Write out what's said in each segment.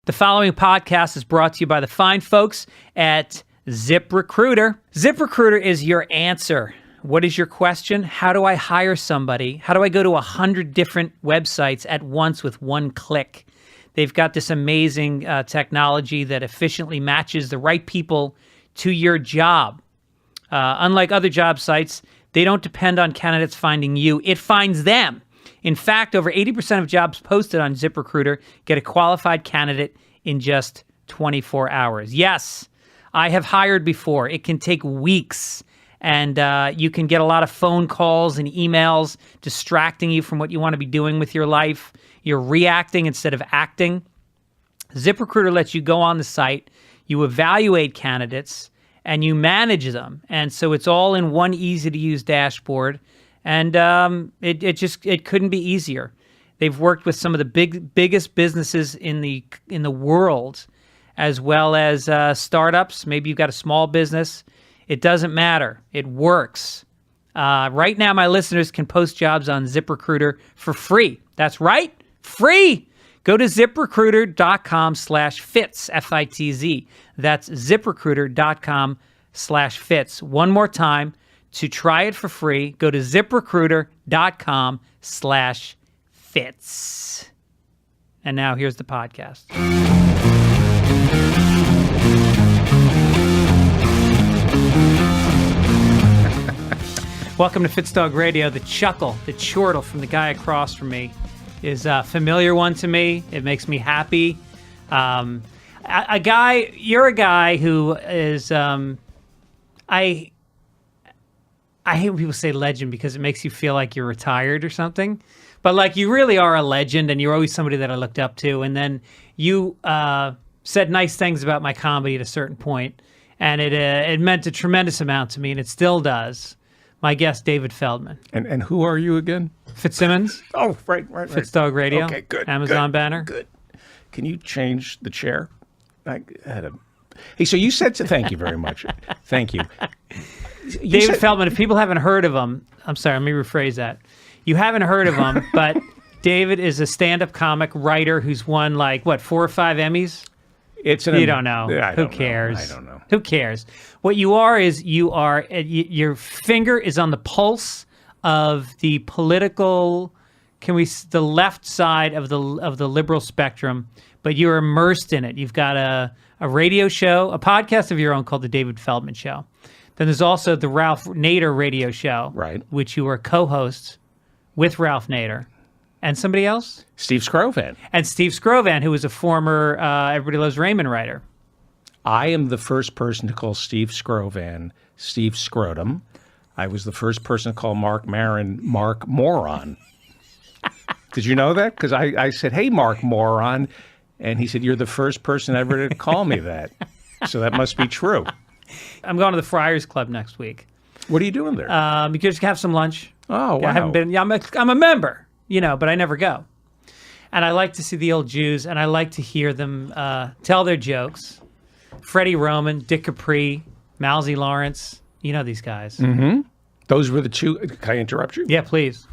The following podcast is brought to you by the fine folks at ZipRecruiter. ZipRecruiter is your answer. What is your question? How do I hire somebody? How do I go to 100 different websites at once with one click? They've got this amazing technology that efficiently matches the right people to your job. Unlike other job sites, they don't depend on candidates finding you. It finds them. In fact, over 80% of jobs posted on ZipRecruiter get a qualified candidate in just 24 hours. Yes, I have hired before. It can take weeks, and you can get a lot of phone calls and emails distracting you from what you want to be doing with your life. You're reacting instead of acting. ZipRecruiter lets you go on the site, you evaluate candidates, and you manage them. And so it's all in one easy-to-use dashboard. And it couldn't be easier. They've worked with some of the biggest businesses in the world, as well as startups. Maybe you've got a small business. It doesn't matter. It works. Right now, my listeners can post jobs on ZipRecruiter for free. That's right, free. Go to ZipRecruiter.com/fits, F-I-T-Z. That's ZipRecruiter.com/fits. One more time. To try it for free, go to ZipRecruiter.com/fits. And now here's the podcast. Welcome to Fitz Dog Radio. The chuckle, the chortle from the guy across from me is a familiar one to me. It makes me happy. You're a guy who is, I hate when people say legend because it makes you feel like you're retired or something. But like you really are a legend and you're always somebody that I looked up to. And then you said nice things about my comedy at a certain point, and it meant a tremendous amount to me, and it still does. My guest, David Feldman. And who are you again? Fitzsimmons. Oh, right. Fitz Dog Radio. Okay, good. Amazon banner. Good. Can you change the chair? Hey, so you said thank you very much. Thank you. David Feldman, if people haven't heard of him, I'm sorry, let me rephrase that. You haven't heard of him, but David is a stand-up comic writer who's won 4 or 5 Emmys? You don't know. Who cares? I don't know. Who cares? What you are is your finger is on the pulse of the political, the left side of the liberal spectrum, but you're immersed in it. You've got a radio show, a podcast of your own called The David Feldman Show. Then there's also the Ralph Nader radio show, right, which you were co-host with Ralph Nader. And somebody else? Steve Skrovan. And Steve Skrovan, who was a former Everybody Loves Raymond writer. I am the first person to call Steve Skrovan Steve Scrotum. I was the first person to call Mark Maron Mark Moron. Did you know that? Because I said, hey, Mark Moron. And he said, you're the first person ever to call me that. So that must be true. I'm going to the Friars Club next week. What are you doing there? You can just have some lunch. Oh, wow. I haven't been. Yeah, I'm a member, but I never go. And I like to see the old Jews, and I like to hear them tell their jokes. Freddie Roman, Dick Capri, Malzy Lawrence. You know these guys. Mm-hmm. Those were the two. Can I interrupt you? Yeah, please.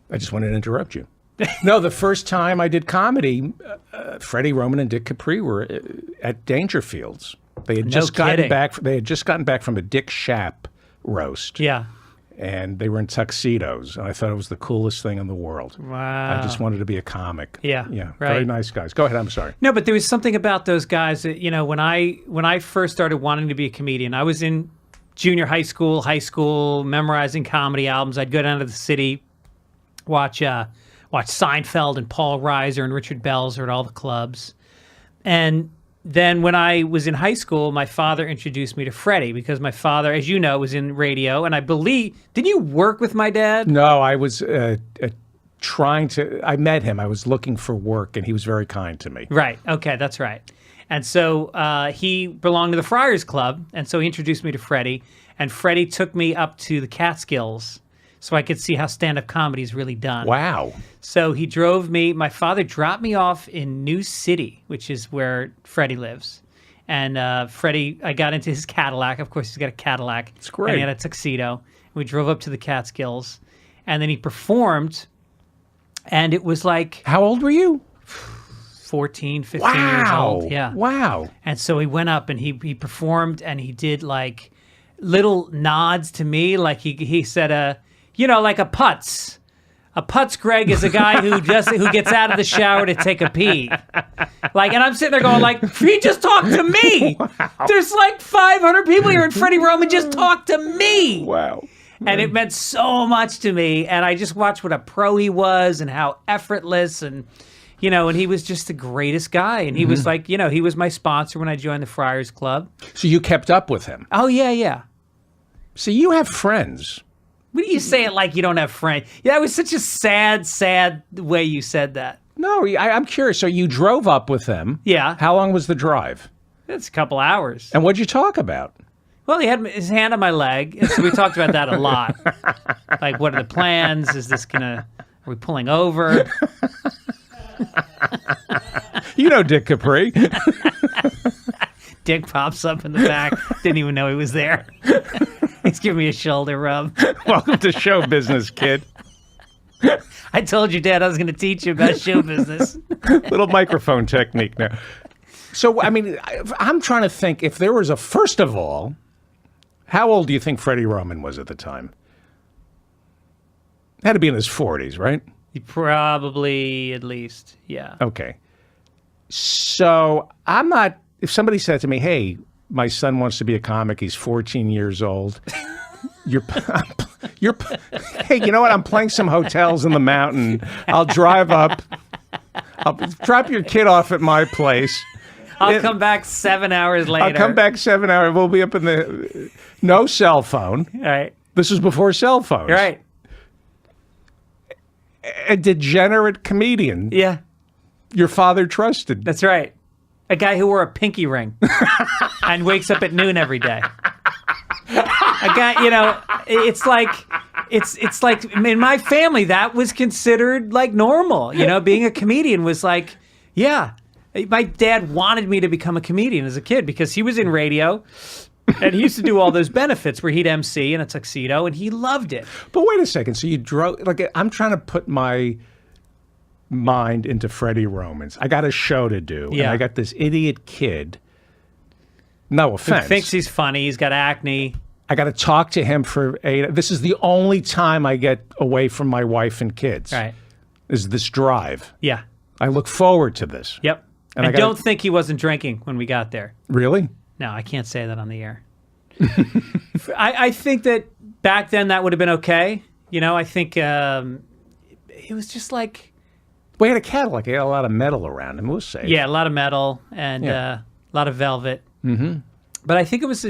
I just wanted to interrupt you. No, the first time I did comedy, Freddie Roman and Dick Capri were at Dangerfields. They had just gotten back. They had just gotten back from a Dick Shapp roast. Yeah, and they were in tuxedos, and I thought it was the coolest thing in the world. Wow! I just wanted to be a comic. Yeah, right. Very nice guys. Go ahead. I'm sorry. No, but there was something about those guys that when I first started wanting to be a comedian, I was in junior high school, memorizing comedy albums. I'd go down to the city, watch Seinfeld and Paul Reiser and Richard Belzer at all the clubs, and then when I was in high school, my father introduced me to Freddie because my father, as you know, was in radio. And I believe, didn't you work with my dad? No, I was I met him. I was looking for work, and he was very kind to me. Right. Okay, that's right. And so he belonged to the Friars Club, and so he introduced me to Freddie. And Freddie took me up to the Catskills so I could see how stand-up comedy is really done. Wow. So he drove me, my father dropped me off in New City, which is where Freddie lives. And Freddie, I got into his Cadillac. Of course, he's got a Cadillac. It's great. And he had a tuxedo. We drove up to the Catskills. And then he performed, and it was like... How old were you? 14, 15 years old. Yeah. Wow. And so he went up and he performed and he did like little nods to me. Like he said, like a putz. A putz, Greg, is a guy who gets out of the shower to take a pee. Like, and I'm sitting there going like, he just talked to me. Wow. There's like 500 people here and Freddie Roman just talked to me. Wow. And it meant so much to me. And I just watched what a pro he was and how effortless and he was just the greatest guy. And he was like, he was my sponsor when I joined the Friars Club. So you kept up with him? Oh, yeah. So you have friends. What do you say it like you don't have friends? Yeah, it was such a sad way you said that. No, I'm curious. So you drove up with them. Yeah. How long was the drive? It's a couple hours. And what'd you talk about? Well, he had his hand on my leg, and so we talked about that a lot. Like, what are the plans? Are we pulling over? Dick Capri. Dick pops up in the back. Didn't even know he was there. He's giving me a shoulder rub. Welcome to show business, kid. I told you, Dad, I was going to teach you about show business. Little microphone technique now. So, I mean, I'm trying to think if there was first of all, how old do you think Freddie Roman was at the time? Had to be in his 40s, right? Probably at least, yeah. Okay. So if somebody said to me, hey, my son wants to be a comic, he's 14 years old. Hey, you know what? I'm playing some hotels in the mountain. I'll drive up. I'll drop your kid off at my place. I'll come back 7 hours later. I'll come back 7 hours. We'll be up in no cell phone. All right. This was before cell phones. Right. A degenerate comedian. Yeah. Your father trusted. That's right. A guy who wore a pinky ring and wakes up at noon every day. A guy, it's like in my family that was considered like normal. Being a comedian was like, yeah. My dad wanted me to become a comedian as a kid because he was in radio and he used to do all those benefits where he'd MC in a tuxedo and he loved it. But wait a second. So you drove, I'm trying to put my mind into Freddie Roman's. I got a show to do. Yeah. And I got this idiot kid. No offense. Who thinks he's funny. He's got acne. I got to talk to him for 8. This is the only time I get away from my wife and kids. Right. Is this drive. Yeah. I look forward to this. Yep. And I don't think he wasn't drinking when we got there. Really? No, I can't say that on the air. I think that back then that would have been okay. I think it was just like... We had a Cadillac. He had a lot of metal around him. We'll say. Yeah, a lot of metal and a lot of velvet. Mm-hmm. But I think it was,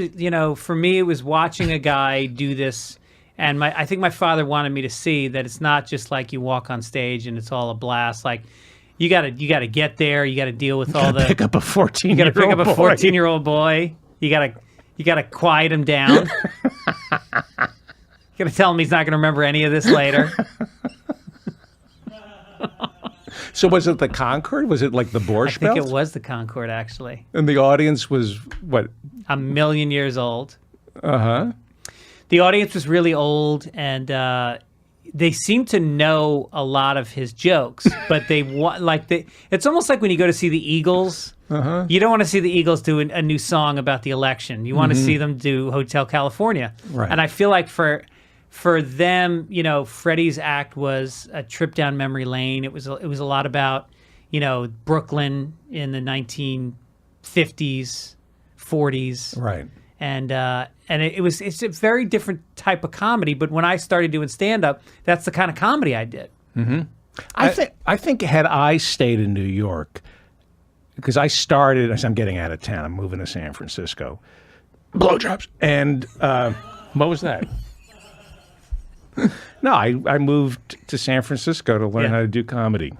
for me, it was watching a guy do this. And I think my father wanted me to see that it's not just like you walk on stage and it's all a blast. Like, you gotta get there. You gotta deal with all the... pick up a 14-year-old You gotta pick up a 14-year-old boy. You gotta quiet him down. You gotta tell him he's not gonna remember any of this later. So was it the Concorde? Was it like the Borscht Belt? I think it was the Concorde, actually. And the audience was, what? 1,000,000 years old. Uh-huh. The audience was really old, and they seemed to know a lot of his jokes, but it's almost like when you go to see the Eagles. Uh-huh. You don't want to see the Eagles do a new song about the election. You want to see them do Hotel California. Right. And I feel like for them, Freddie's act was a trip down memory lane. It was a lot about, Brooklyn in the 1950s, 40s. Right. And it's a very different type of comedy. But when I started doing stand-up, that's the kind of comedy I did. Mm-hmm. I think had I stayed in New York, because I started, as I'm getting out of town, I'm moving to San Francisco. Blowjobs. And what was that? No, I moved to San Francisco to learn how to do comedy.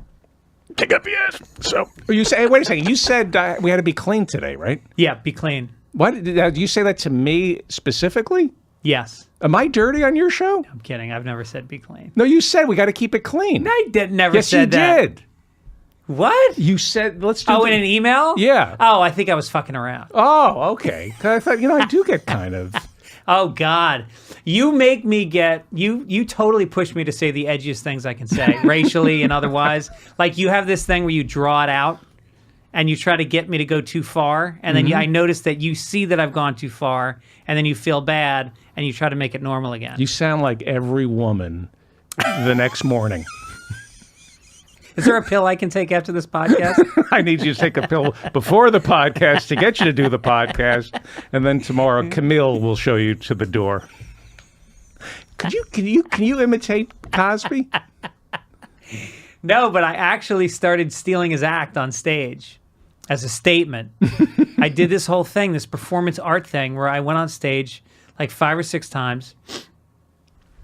Take up your ass. So you say, wait a second. You said we had to be clean today, right? Yeah, be clean. What did you say that to me specifically? Yes. Am I dirty on your show? I'm kidding. I've never said be clean. No, you said we got to keep it clean. I never said that. Yes, you did. What? You said let's do. Oh, in an email? Yeah. Oh, I think I was fucking around. Oh, okay. 'Cause I thought I do get kind of. Oh God, you make me get you totally push me to say the edgiest things I can say, racially and otherwise. Like you have this thing where you draw it out. and you try to get me to go too far, and then I notice that you see that I've gone too far, and then you feel bad, and you try to make it normal again. You sound like every woman the next morning. Is there a pill I can take after this podcast? I need you to take a pill before the podcast to get you to do the podcast, and then tomorrow Camille will show you to the door. Can you imitate Cosby? No, but I actually started stealing his act on stage as a statement. I did this whole thing, this performance art thing, where I went on stage like 5 or 6 times,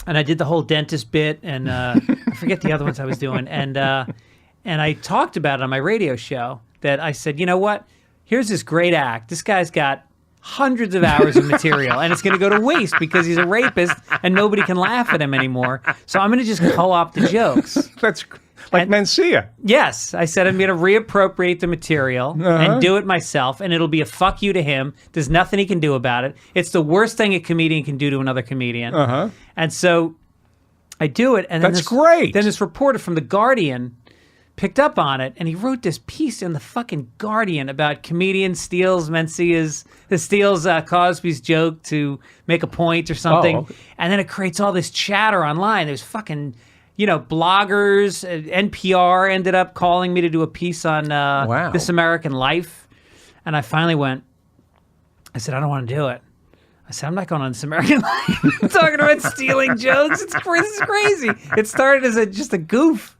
and I did the whole dentist bit, and I forget the other ones I was doing, and I talked about it on my radio show that I said, you know what? Here's this great act. This guy's got hundreds of hours of material, and it's going to go to waste because he's a rapist, and nobody can laugh at him anymore. So I'm going to just co-opt the jokes. That's like Mencia. Yes, I said I'm going to reappropriate the material and do it myself, and it'll be a fuck you to him. There's nothing he can do about it. It's the worst thing a comedian can do to another comedian. And so I do it, and then That's great. Then this reporter from The Guardian picked up on it, and he wrote this piece in the fucking Guardian about comedian steals Cosby's joke to make a point or something, okay. and then it creates all this chatter online. There's fucking, bloggers, NPR ended up calling me to do a piece on This American Life, and I finally went. I said, I don't want to do it. I said, I'm not going on This American Life. I'm talking about stealing jokes. This is crazy. It started as just a goof,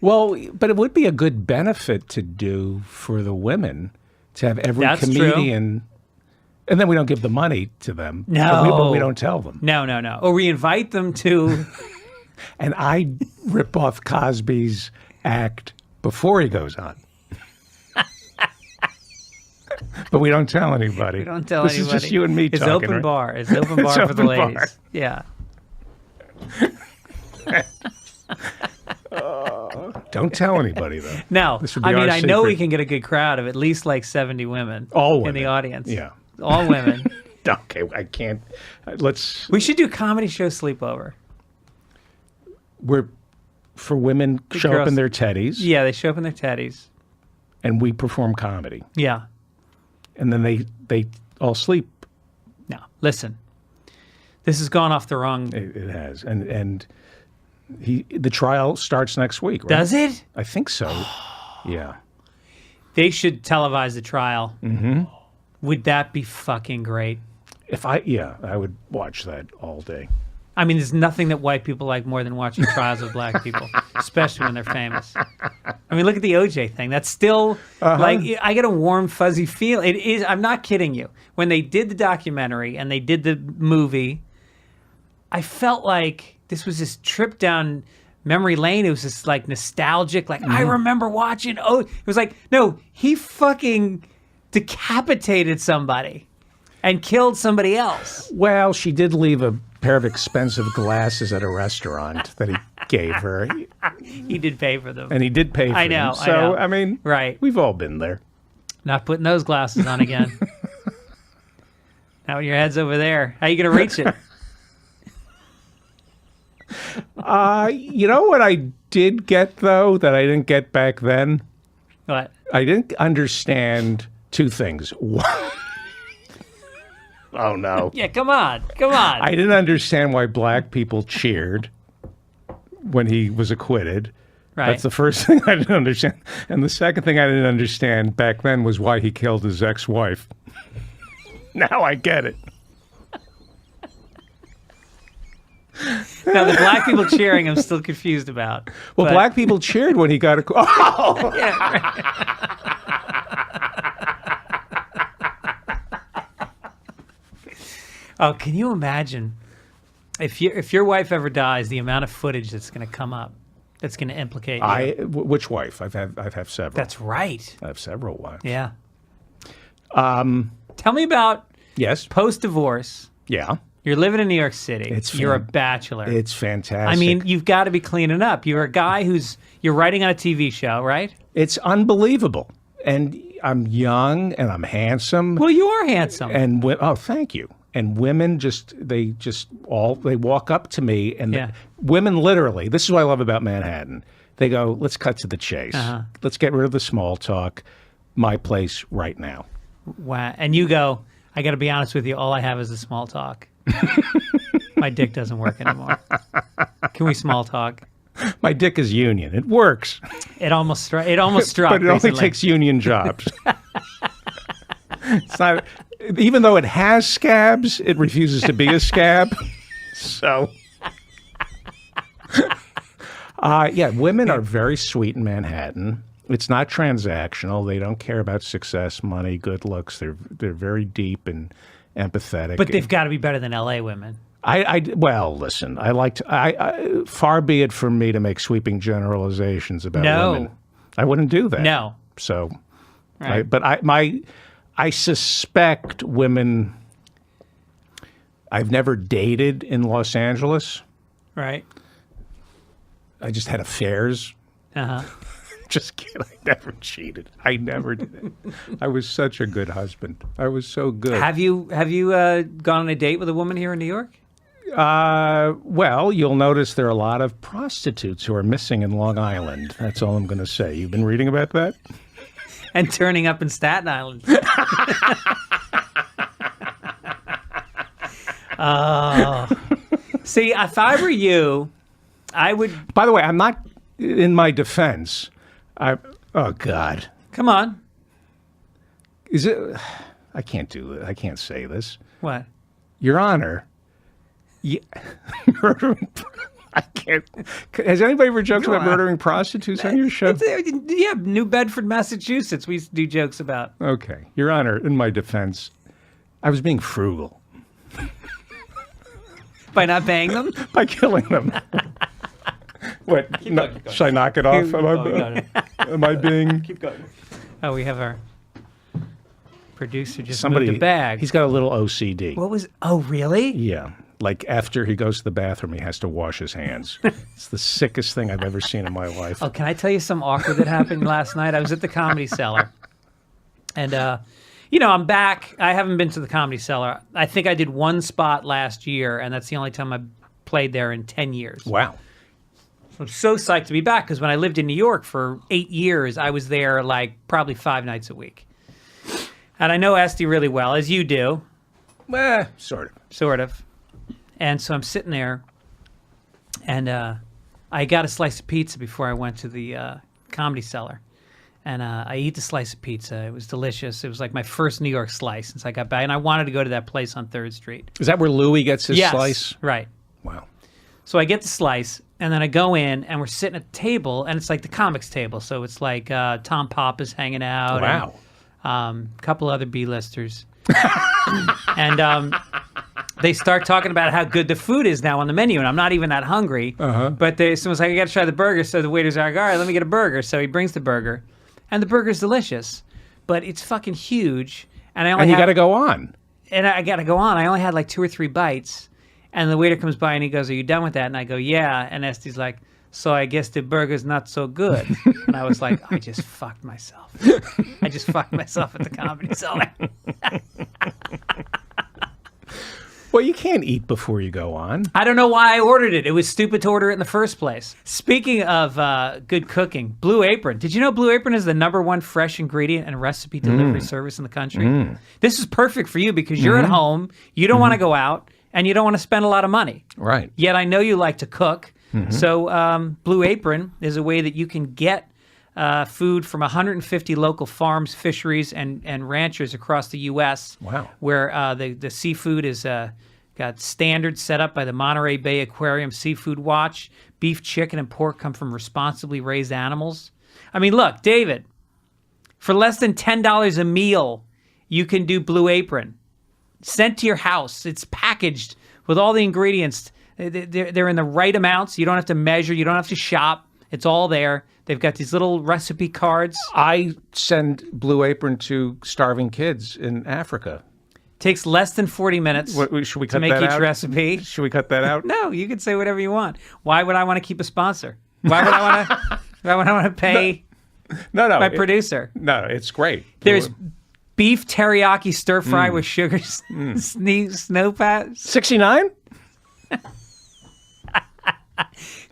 Well, but it would be a good benefit to do for the women to have every That's comedian, and then we don't give the money to them. No. But we don't tell them. No. Or we invite them to. And I rip off Cosby's act before he goes on. But we don't tell anybody. We don't tell this anybody. This is just you and me it's talking. Open right? bar. It's open bar for the open ladies. bar. Yeah. Don't tell anybody, though. No. This would be I our know secret. we can get a good crowd of at least like 70 women. All women. In the audience. Yeah. All women. Okay, I can't. Let's. We should do comedy show sleepover. For women show up in their teddies. Yeah, they show up in their teddies. And we perform comedy. Yeah. And then they all sleep. No, listen. This has gone off the wrong. It has, and the trial starts next week. Right? Does it? I think so. Yeah. They should televise the trial. Mm-hmm. Would that be fucking great? I would watch that all day. I mean, there's nothing that white people like more than watching trials of black people, especially when they're famous. I mean, look at the OJ thing. That's still like, I get a warm, fuzzy feel. It is. I'm not kidding you. When they did the documentary and they did the movie, I felt like this was this trip down memory lane. It was just like nostalgic. Like, I remember watching. Oh, it was like, no, he fucking decapitated somebody and killed somebody else. Well, she did leave a pair of expensive glasses at a restaurant that he gave her. He did pay for them. And he did pay for I know, them. I So, know. I mean, Right. we've all been there. Not putting those glasses on again. Now your head's over there. How you going to reach it? You know what I did get, though, that I didn't get back then? What? I didn't understand two things. Oh, no. Yeah, come on. Come on. I didn't understand why black people cheered when he was acquitted. Right. That's the first thing I didn't understand. And the second thing I didn't understand back then was why he killed his ex-wife. Now I get it. Now, the black people cheering, I'm still confused about. Well, But- black people cheered when he got acquitted. Oh! Oh, can you imagine if your wife ever dies, the amount of footage that's going to come up that's going to implicate you? Which wife? I've had several. That's right. I have several wives. Yeah. Tell me about Yes. post-divorce. Yeah. You're living in New York City. You're a bachelor. It's fantastic. I mean, you've got to be cleaning up. You're a guy you're writing on a TV show, right? it's unbelievable. And I'm young and I'm handsome. Well, you are handsome. And thank you. And women they walk up to me and Yeah. women literally, this is what I love about Manhattan. They go, let's cut to the chase. Let's get rid of the small talk. my place right now. Wow. And you go, I got to be honest with you, all I have is a small talk. My dick doesn't work anymore. Can we small talk? My dick is union. It works. It almost struck. But it only recently. takes union jobs. It's not, even though it has scabs, it refuses to be a scab. So, yeah, women are very sweet in Manhattan. It's not transactional. They don't care about success, money, good looks. They're very deep and empathetic. But they've got to be better than LA women. Well, listen, far be it from me to make sweeping generalizations about women. I wouldn't do that. No. So, Right. I suspect women. I've never dated in Los Angeles. Right. I just had affairs. Uh-huh. Just kidding. I never cheated. I never did it. I was such a good husband. I was so good. Have you gone on a date with a woman here in New York? Well, you'll notice there are a lot of prostitutes who are missing in Long Island. That's all I'm going to say. You've been reading about that? And turning up in Staten Island. Oh. See, if I were you, I would... By the way, I'm not, in my defense, oh, God. Come on. Is it... I can't do it. I can't say this. What? Your Honor, murdering... I can't... Has anybody ever joked about murdering prostitutes on your show? Yeah, New Bedford, Massachusetts, we used to do jokes about. Okay. Your Honor, in my defense, I was being frugal. By not paying them? By killing them. What? Should I knock it off? Am I being... Keep going. Oh, we have our producer just Somebody, moved a bag. He's got a little OCD. What was... Oh, really? Yeah. Like after he goes to the bathroom, he has to wash his hands. It's the sickest thing I've ever seen in my life. Oh, can I tell you something awkward that happened last night? I was at the Comedy Cellar. And, I'm back. I haven't been to the Comedy Cellar. I think I did one spot last year, and that's the only time I played there in 10 years. Wow. I'm so psyched to be back because when I lived in New York for 8 years, I was there like probably 5 nights a week. And I know Esty really well, as you do. Sort of. Sort of. And so I'm sitting there, and I got a slice of pizza before I went to the Comedy Cellar. And I eat the slice of pizza. It was delicious. It was like my first New York slice since I got back. And I wanted to go to that place on 3rd Street. Is that where Louis gets his slice? Right. Wow. So I get the slice, and then I go in, and we're sitting at the table, and it's like the comics table. So it's like Tom Pop is hanging out. Wow. And, a couple other B-listers. And they start talking about how good the food is now on the menu, and I'm not even that hungry. Uh-huh. But someone's like, I got to try the burger. So the waiter's like, all right, let me get a burger. So he brings the burger, and the burger's delicious, but it's fucking huge. And you got to go on. And I got to go on. I only had like 2 or 3 bites, and the waiter comes by and he goes, "Are you done with that?" And I go, "Yeah." And Esty's like, "So I guess the burger's not so good." And I was like, I just fucked myself. I just fucked myself at the Comedy Cellar. Well, you can't eat before you go on. I don't know why I ordered it. It was stupid to order it in the first place. Speaking of good cooking, Blue Apron. Did you know Blue Apron is the #1 fresh ingredient and recipe delivery service in the country? This is perfect for you because you're at home, you don't want to go out, and you don't want to spend a lot of money. Right. Yet I know you like to cook. So Blue Apron is a way that you can get food from 150 local farms, fisheries, and ranchers across the U.S. Wow. Where the seafood is got standards set up by the Monterey Bay Aquarium Seafood Watch. Beef, chicken, and pork come from responsibly raised animals. I mean, look, David, for less than $10 a meal, you can do Blue Apron. Sent to your house. It's packaged with all the ingredients. They're in the right amounts. You don't have to measure. You don't have to shop. It's all there. They've got these little recipe cards. I send Blue Apron to starving kids in Africa. Takes less than 40 minutes Should we cut to make that each out? recipe. Should we cut that out? No, you can say whatever you want. Why would I want to keep a sponsor? Why would I want to pay No, my producer? No, it's great. There's beef teriyaki stir fry with sugar snow pat. 69?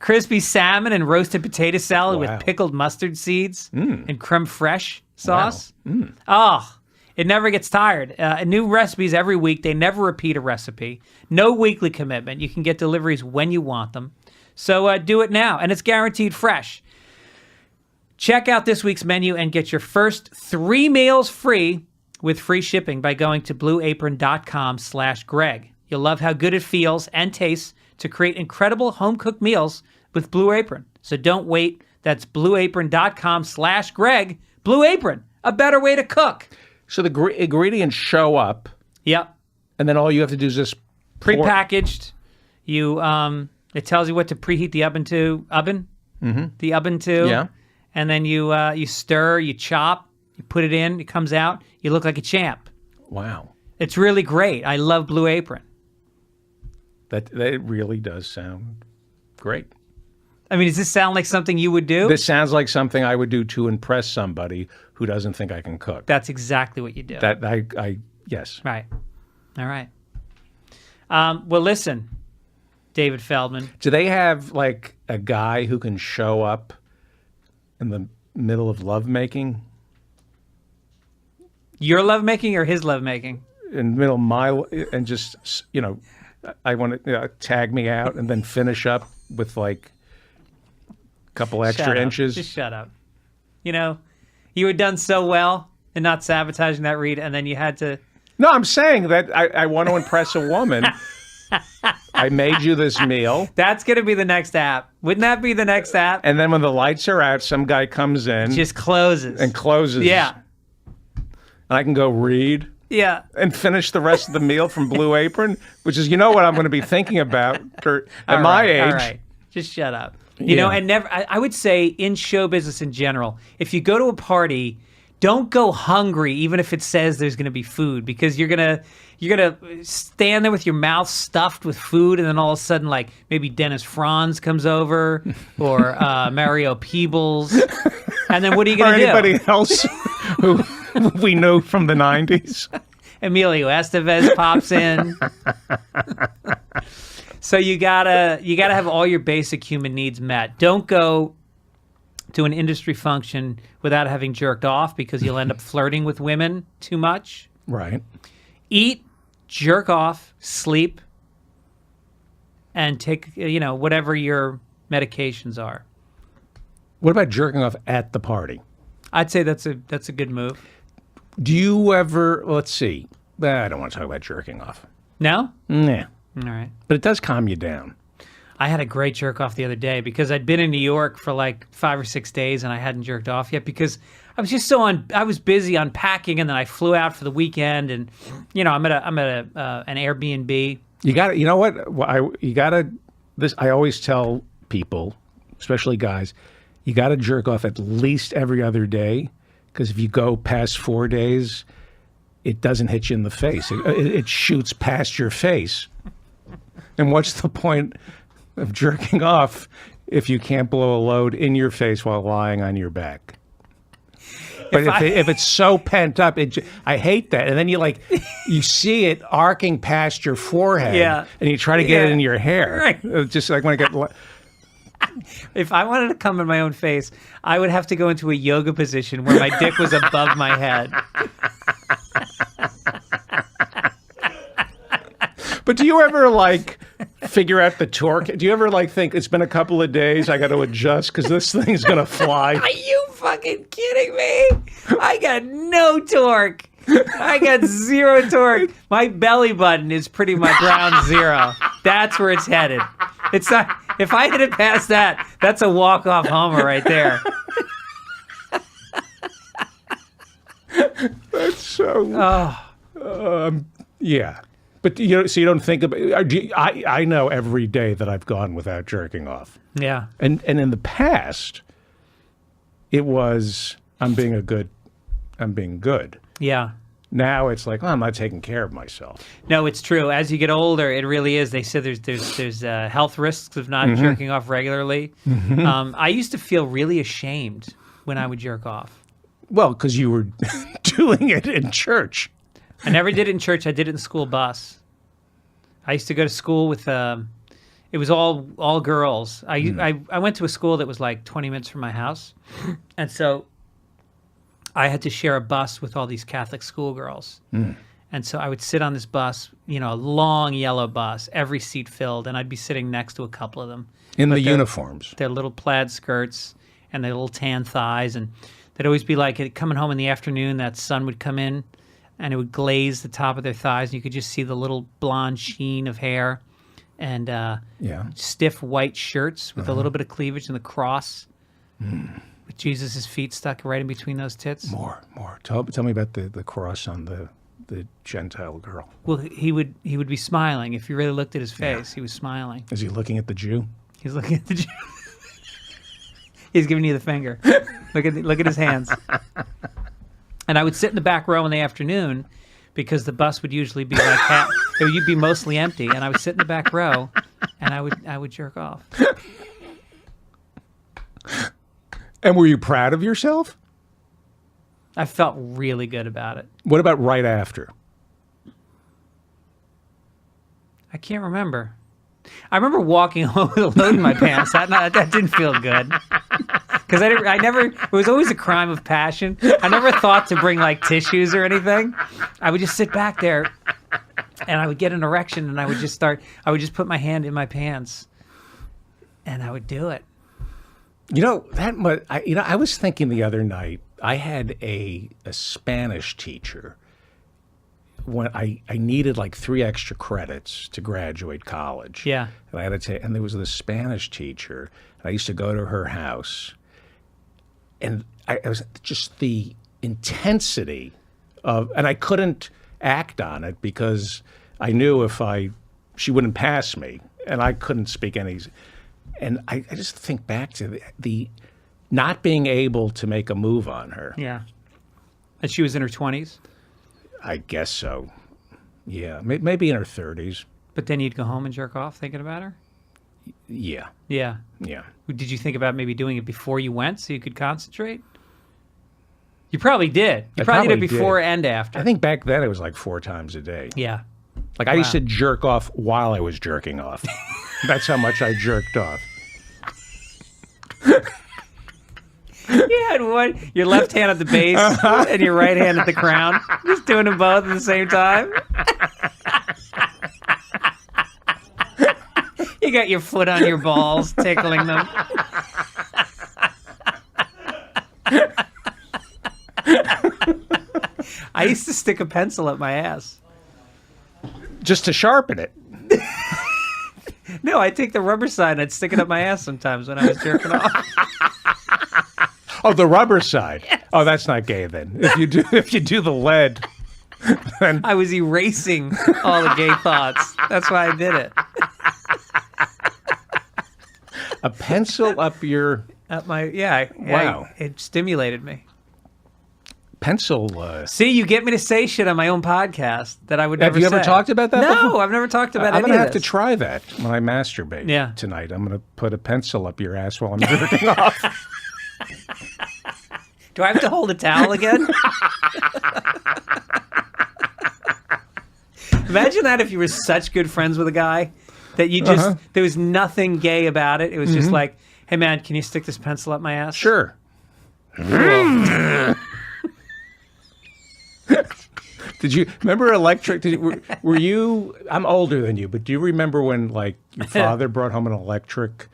crispy salmon and roasted potato salad Wow. with pickled mustard seeds and creme fraiche sauce. Oh, it never gets tired. New recipes every week. They never repeat a recipe. No weekly commitment. You can get deliveries when you want them. So do it now, and it's guaranteed fresh. Check out this week's menu and get your first 3 meals free with free shipping by going to blueapron.com/Greg. You'll love how good it feels and tastes to create incredible home-cooked meals with Blue Apron. So don't wait. That's blueapron.com/Greg. Blue Apron, a better way to cook. So the ingredients show up, Yep. and then all you have to do is just pour- Prepackaged. You it tells you what to preheat the oven to. The oven to. Yeah. And then you stir, you chop, you put it in, it comes out. You look like a champ. Wow. It's really great. I love Blue Apron. That really does sound great. I mean, does this sound like something you would do? This sounds like something I would do to impress somebody who doesn't think I can cook. That's exactly what you do. That I yes. Right. All right. Well, listen, David Feldman. Do they have like a guy who can show up in the middle of lovemaking? Your lovemaking or his lovemaking? In the middle of my and just I want to tag me out and then finish up with like a couple extra Shut up. inches. Just shut up. You had done so well in not sabotaging that read, and then you had to. No, I'm saying that I want to impress a woman. I made you this meal. That's going to be the next app. Wouldn't that be the next app? And then when the lights are out, some guy comes in Just closes. and closes. Yeah. And I can go read Yeah. and finish the rest of the meal from Blue Apron, which is, what I'm going to be thinking about at my age. All right. Just shut up. And never. I would say in show business in general, if you go to a party, don't go hungry, even if it says there's going to be food, because you're gonna stand there with your mouth stuffed with food, and then all of a sudden, like maybe Dennis Franz comes over or Mario Peebles, and then what are you Or gonna do? anybody else who we know from the 90s. Emilio Estevez pops in. So you gotta have all your basic human needs met. Don't go to an industry function without having jerked off, because you'll end up flirting with women too much. Right. Eat, jerk off, sleep, and take whatever your medications are. What about jerking off at the party? I'd say that's a good move. Do you ever, let's see. I don't want to talk about jerking off. No? Nah. All right. But it does calm you down. I had a great jerk off the other day because I'd been in New York for like 5 or 6 days and I hadn't jerked off yet because I was just I was busy unpacking, and then I flew out for the weekend, and I'm at an Airbnb. You got to, I always tell people, especially guys, you got to jerk off at least every other day, because if you go past 4 days, it doesn't hit you in the face. It shoots past your face. And what's the point of jerking off if you can't blow a load in your face while lying on your back? But if it's so pent up, I hate that. And then you see it arcing past your forehead, Yeah. and you try to get it in your hair. Right. It's just like when I get. If I wanted to come in my own face, I would have to go into a yoga position where my dick was above my head. But do you ever figure out the torque? Do you ever think it's been a couple of days, I got to adjust because this thing's gonna fly? Are you fucking kidding me? I got no torque. I got zero torque. My belly button is pretty much ground zero. That's where it's headed. It's not. If I hit it past that, that's a walk-off homer right there. That's so. Yeah. But so you don't think about. I know every day that I've gone without jerking off, Yeah. and in the past, it was I'm being good. Yeah. Now it's like, I'm not taking care of myself. No, it's true. As you get older, it really is. They say there's health risks of not jerking off regularly. I used to feel really ashamed when I would jerk off. Well, because you were doing it in church. I never did it in church. I did it in the school bus. I used to go to school with. It It was all girls. I went to a school that was like 20 minutes from my house, and so I had to share a bus with all these Catholic schoolgirls. And so I would sit on this bus, a long yellow bus, every seat filled, and I'd be sitting next to a couple of them. In the uniforms. Their little plaid skirts and their little tan thighs. And they'd always be like, coming home in the afternoon, that sun would come in, and it would glaze the top of their thighs, and you could just see the little blonde sheen of hair. And stiff white shirts with a little bit of cleavage and the cross. With Jesus' feet stuck right in between those tits. More. Tell me about the cross on the Gentile girl. Well, he would be smiling. If you really looked at his face, he was smiling. Is he looking at the Jew? He's looking at the Jew. He's giving you the finger. Look at his hands. And I would sit in the back row in the afternoon because the bus would usually be like half. It would be mostly empty, and I would sit in the back row, and I would jerk off. And were you proud of yourself? I felt really good about it. What about right after? I can't remember. I remember walking home with a load in my pants. That didn't feel good. Because I never, it was always a crime of passion. I never thought to bring like tissues or anything. I would just sit back there and I would get an erection and I would just put my hand in my pants and I would do it. I was thinking the other night, I had a Spanish teacher when I needed like 3 extra credits to graduate college. Yeah. And I had to take, and there was this Spanish teacher. And I used to go to her house, and I was just the intensity of, and I couldn't act on it because I knew if she wouldn't pass me, and I couldn't speak any. And I just think back to the not being able to make a move on her. Yeah. And she was in her 20s? I guess so. Yeah, maybe in her 30s. But then you'd go home and jerk off thinking about her? Yeah. Yeah. Yeah. Did you think about maybe doing it before you went so you could concentrate? You probably did. You probably did it before and after. I think back then it was like 4 times a day. Yeah. Like I used to jerk off while I was jerking off. That's how much I jerked off. You had one, your left hand at the base and your right hand at the crown. Just doing them both at the same time. You got your foot on your balls, tickling them. I used to stick a pencil up my ass. Just to sharpen it. No, I'd take the rubber side and I'd stick it up my ass sometimes when I was jerking off. Oh, the rubber side. Yes. Oh, that's not gay then. If you do the lead, then I was erasing all the gay thoughts. That's why I did it. A pencil up your Wow. It stimulated me. Pencil. See, you get me to say shit on my own podcast that I would never say. Have you ever talked about that No, before? I've never talked about I'm any going to of have this. to try that when I masturbate tonight. I'm going to put a pencil up your ass while I'm jerking off. Do I have to hold a towel again? Imagine that if you were such good friends with a guy that you just, there was nothing gay about it. It was just like, hey man, can you stick this pencil up my ass? Sure. Did you remember electric? Were you? I'm older than you, but do you remember when like your father brought home an electric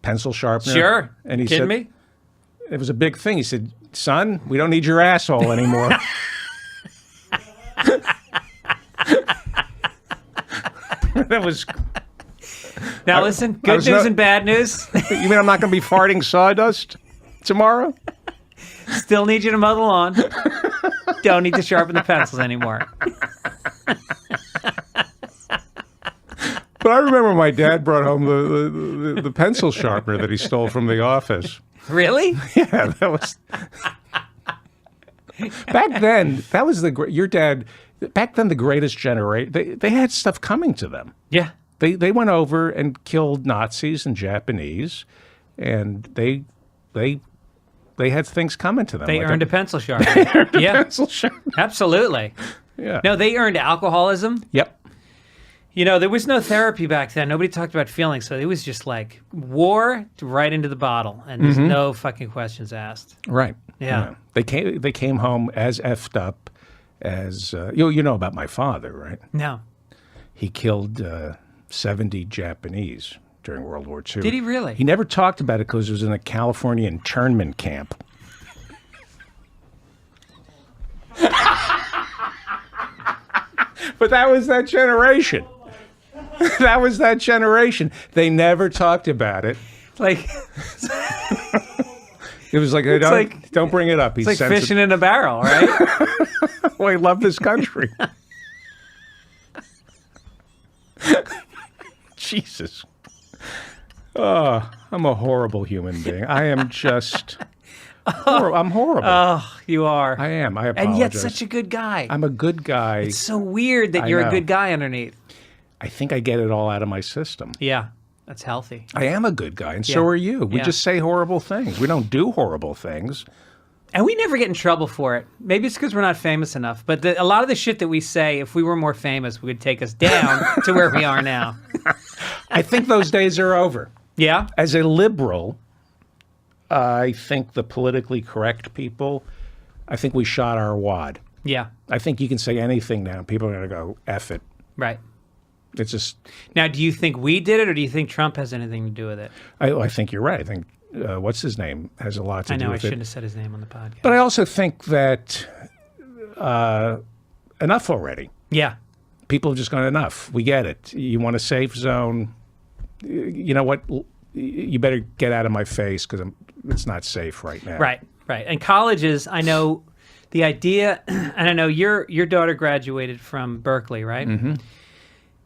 pencil sharpener? Sure. And he kidding said, me? It was a big thing. He said, "Son, we don't need your asshole anymore." That was. Now listen, good news and bad news. You mean I'm not going to be farting sawdust tomorrow? Still need you to mow the lawn. Don't need to sharpen the pencils anymore. But I remember my dad brought home the pencil sharpener that he stole from the office. Really? Yeah, that was back then. That was your dad. Back then, the greatest generation. They had stuff coming to them. Yeah. They went over and killed Nazis and Japanese, and they had things coming to them. They like earned a pencil sharpener. Yeah. pencil sharpener. Absolutely. Yeah. No, they earned alcoholism. Yep. You know, there was no therapy back then. Nobody talked about feelings, so it was just like war right into the bottle, and there's no fucking questions asked. Right. Yeah. They came home as effed up as you know about my father, right? No. He killed 70 Japanese during World War II. Did he really? He never talked about it because it was in a California internment camp. But that was that generation. That was that generation. They never talked about it. Like, It was like, don't bring it up. He's it's like fishing in a barrel, right? Well, I love this country. Jesus. Oh, I'm a horrible human being. I am just... I'm horrible. Oh, you are. I am. I apologize. And yet such a good guy. I'm a good guy. It's so weird that I you're a know. good guy underneath. I think I get it all out of my system. Yeah, that's healthy. I am a good guy, and Yeah. so are you. We Yeah. just say horrible things. We don't do horrible things. And we never get in trouble for it. Maybe it's because we're not famous enough. But a lot of the shit that we say, if we were more famous, would take us down to where we are now. I think those days are over. Yeah? As a liberal, I think the politically correct people, I think we shot our wad. Yeah. I think you can say anything now. People are going to go, F it. Right. It's just, Now, do you think we did it, or do you think Trump has anything to do with it? I think you're right. I think, what's his name, has a lot to I do know I with shouldn't it. have said his name on the podcast. But I also think that enough already. Yeah. People have just gone, enough. We get it. You want a safe zone. You know what? You better get out of my face because it's not safe right now. Right. Right. And colleges, I know the idea, and I know your daughter graduated from Berkeley, right? Mm-hmm.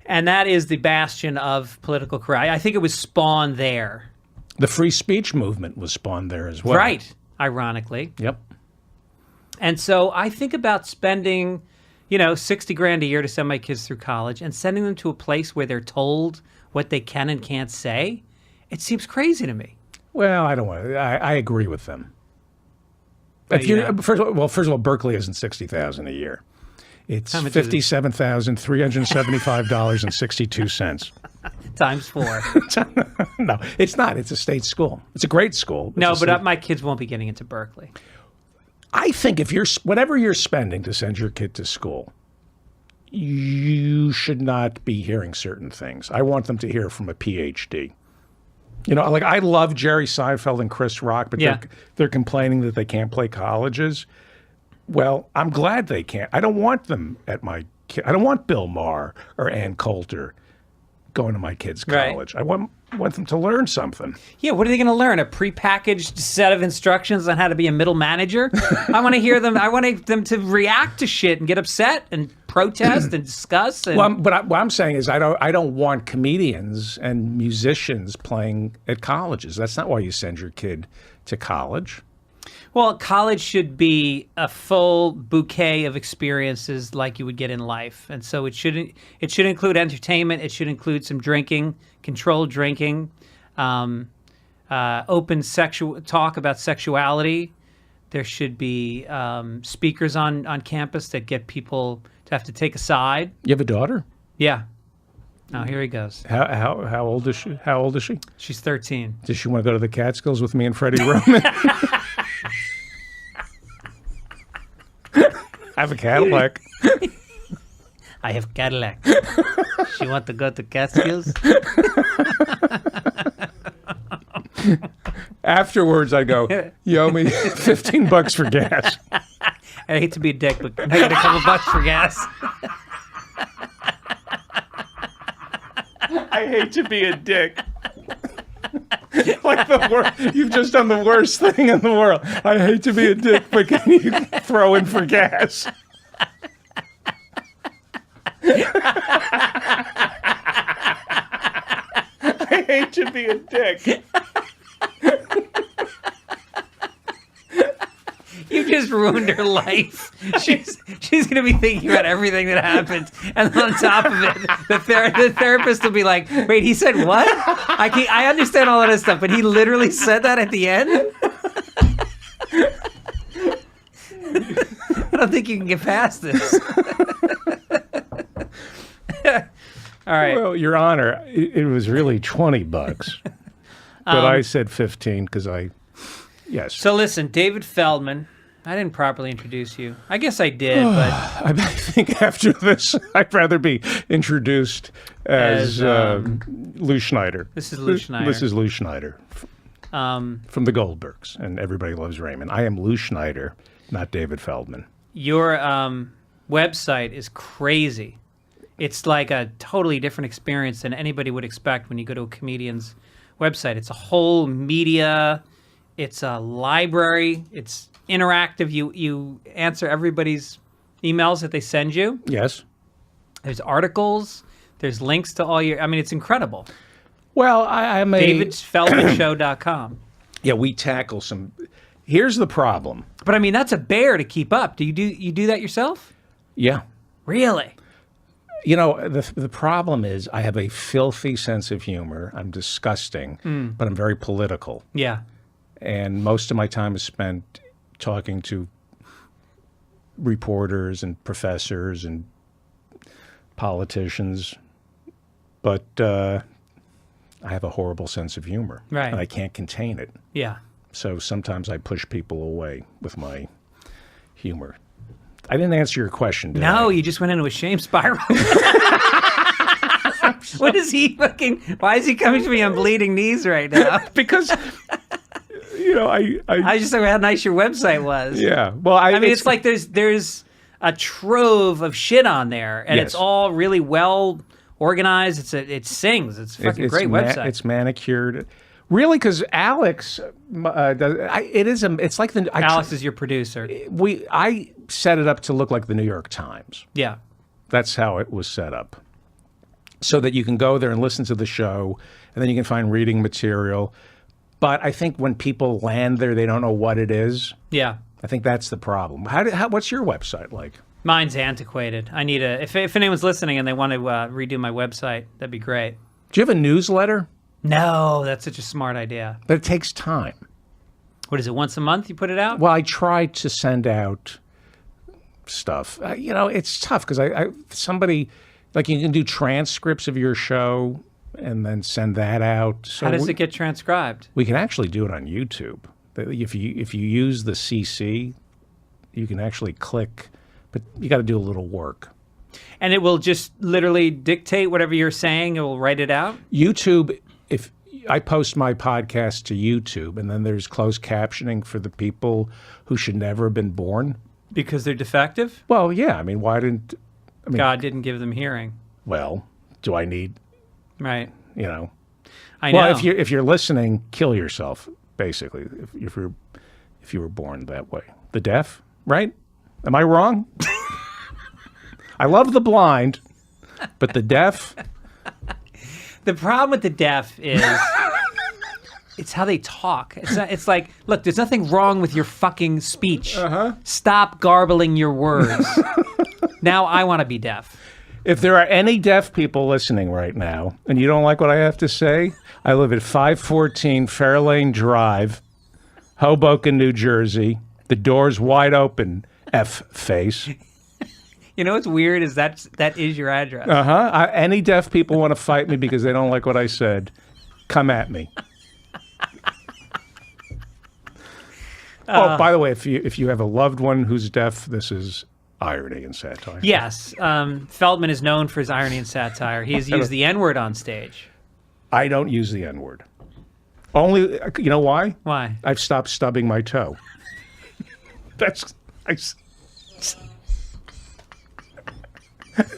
And that is the bastion of political correct. I think it was spawned there. The free speech movement was spawned there as well. Right. Ironically. Yep. And so I think about spending, $60,000 a year to send my kids through college and sending them to a place where they're told what they can and can't say. It seems crazy to me. Well, I don't want to. I agree with them. But, If you first of all, Berkeley isn't $60,000 a year. It's How much is it? $57,375.62. Times 4. No, it's not. It's a state school. It's a great school. It's No, a but state- my kids won't be getting into Berkeley. I think if whatever you're spending to send your kid to school, you should not be hearing certain things. I want them to hear from a PhD. Like I love Jerry Seinfeld and Chris Rock, but Yeah. they're complaining that they can't play colleges. Well, I'm glad they can't. I don't want them at my kid. I don't want Bill Maher or Ann Coulter going to my kid's Right. college. I want them to learn something. Yeah, what are they going to learn? A prepackaged set of instructions on how to be a middle manager? I want to hear them. I want them to react to shit and get upset and protest and discuss. And, What I'm saying is I don't want comedians and musicians playing at colleges. That's not why you send your kid to college. Well, college should be a full bouquet of experiences like you would get in life, and so it should include entertainment. It should include some drinking, controlled drinking, open sexual talk about sexuality. There should be speakers on campus that get people to have to take a side. You have a daughter? Yeah. Oh, here he goes. How old is she? How old is she? She's 13. Does she want to go to the Catskills with me and Freddie Roman? I have a Cadillac. I have Cadillac. She want to go to Catskills? Afterwards, I go, you owe me $15 for gas. I hate to be a dick, but can I get a couple bucks for gas? I hate to be a dick. Like the worst. You've just done the worst thing in the world. I hate to be a dick, but can you throw in for gas? I hate to be a dick. You just ruined her life. She's gonna be thinking about everything that happened, and on top of it, the therapist will be like, "Wait, he said what? I understand all of this stuff, but he literally said that at the end." I don't think you can get past this. All right. Well, Your Honor, it was really $20, but I said 15 because yes. So listen, David Feldman. I didn't properly introduce you. I guess I did, but I think after this, I'd rather be introduced as Lou Schneider. this is Lou Schneider. This is Lou Schneider from the Goldbergs, and Everybody Loves Raymond. I am Lou Schneider, not David Feldman. Your website is crazy. It's like a totally different experience than anybody would expect when you go to a comedian's website. It's a whole media. It's a library. It's interactive. You answer everybody's emails that they send you. Yes. There's articles. There's links to all your. I mean, it's incredible. Well, I'm a DavidFeldmanShow.com. Yeah, we tackle some. Here's the problem. But I mean, that's a bear to keep up. Do you do that yourself? Yeah. Really? You know, the problem is I have a filthy sense of humor. I'm disgusting, but I'm very political. Yeah. And most of my time is spent talking to reporters and professors and politicians. But I have a horrible sense of humor. Right. And I can't contain it. Yeah. So sometimes I push people away with my humor. I didn't answer your question, did I? No, you just went into a shame spiral. What is he fucking? Why is he coming to me on bleeding knees right now? Because, you know, I just saw how nice your website was. yeah. Well, I mean, it's like there's a trove of shit on there, and Yes. it's all really well organized. It sings. It's a fucking great website. It's manicured. Really, because Alex, it's like the Alex is your producer. I set it up to look like the New York Times. Yeah. That's how it was set up, so that you can go there and listen to the show, and then you can find reading material. But I think when people land there, they don't know what it is. Yeah. I think that's the problem. What's your website like? Mine's antiquated. I need if anyone's listening and they want to redo my website, that'd be great. Do you have a newsletter? No, that's such a smart idea. But it takes time. What is it? Once a month you put it out? Well, I try to send out stuff. You know, it's tough because somebody, like, you can do transcripts of your show and then send that out. So How does it get transcribed? we can actually do it on YouTube. If you use the CC, you can actually click, but you got to do a little work. And it will just literally dictate whatever you're saying. It will write it out. YouTube, if I post my podcast to YouTube, and then there's closed captioning for the people who should never have been born. Because they're defective? Well, yeah. I mean, God didn't give them hearing. well, do I need, Right. you know? I know. Well, if you're listening, kill yourself, basically, if you were born that way. The deaf, right? Am I wrong? I love the blind, but the deaf. The problem with the deaf is it's how they talk. It's like, look, there's nothing wrong with your fucking speech. Stop garbling your words. Now I want to be deaf. If there are any deaf people listening right now, and you don't like what I have to say, I live at 514 Fairlane Drive, Hoboken, New Jersey. The door's wide open, F-face. You know what's weird is that is your address. Any deaf people want to fight me because they don't like what I said, come at me. Oh, by the way, if you have a loved one who's deaf, this is irony and satire. Yes. Feldman is known for his irony and satire. He's used the N-word on stage. I don't use the N-word. Only, you know why? Why? I've stopped stubbing my toe. It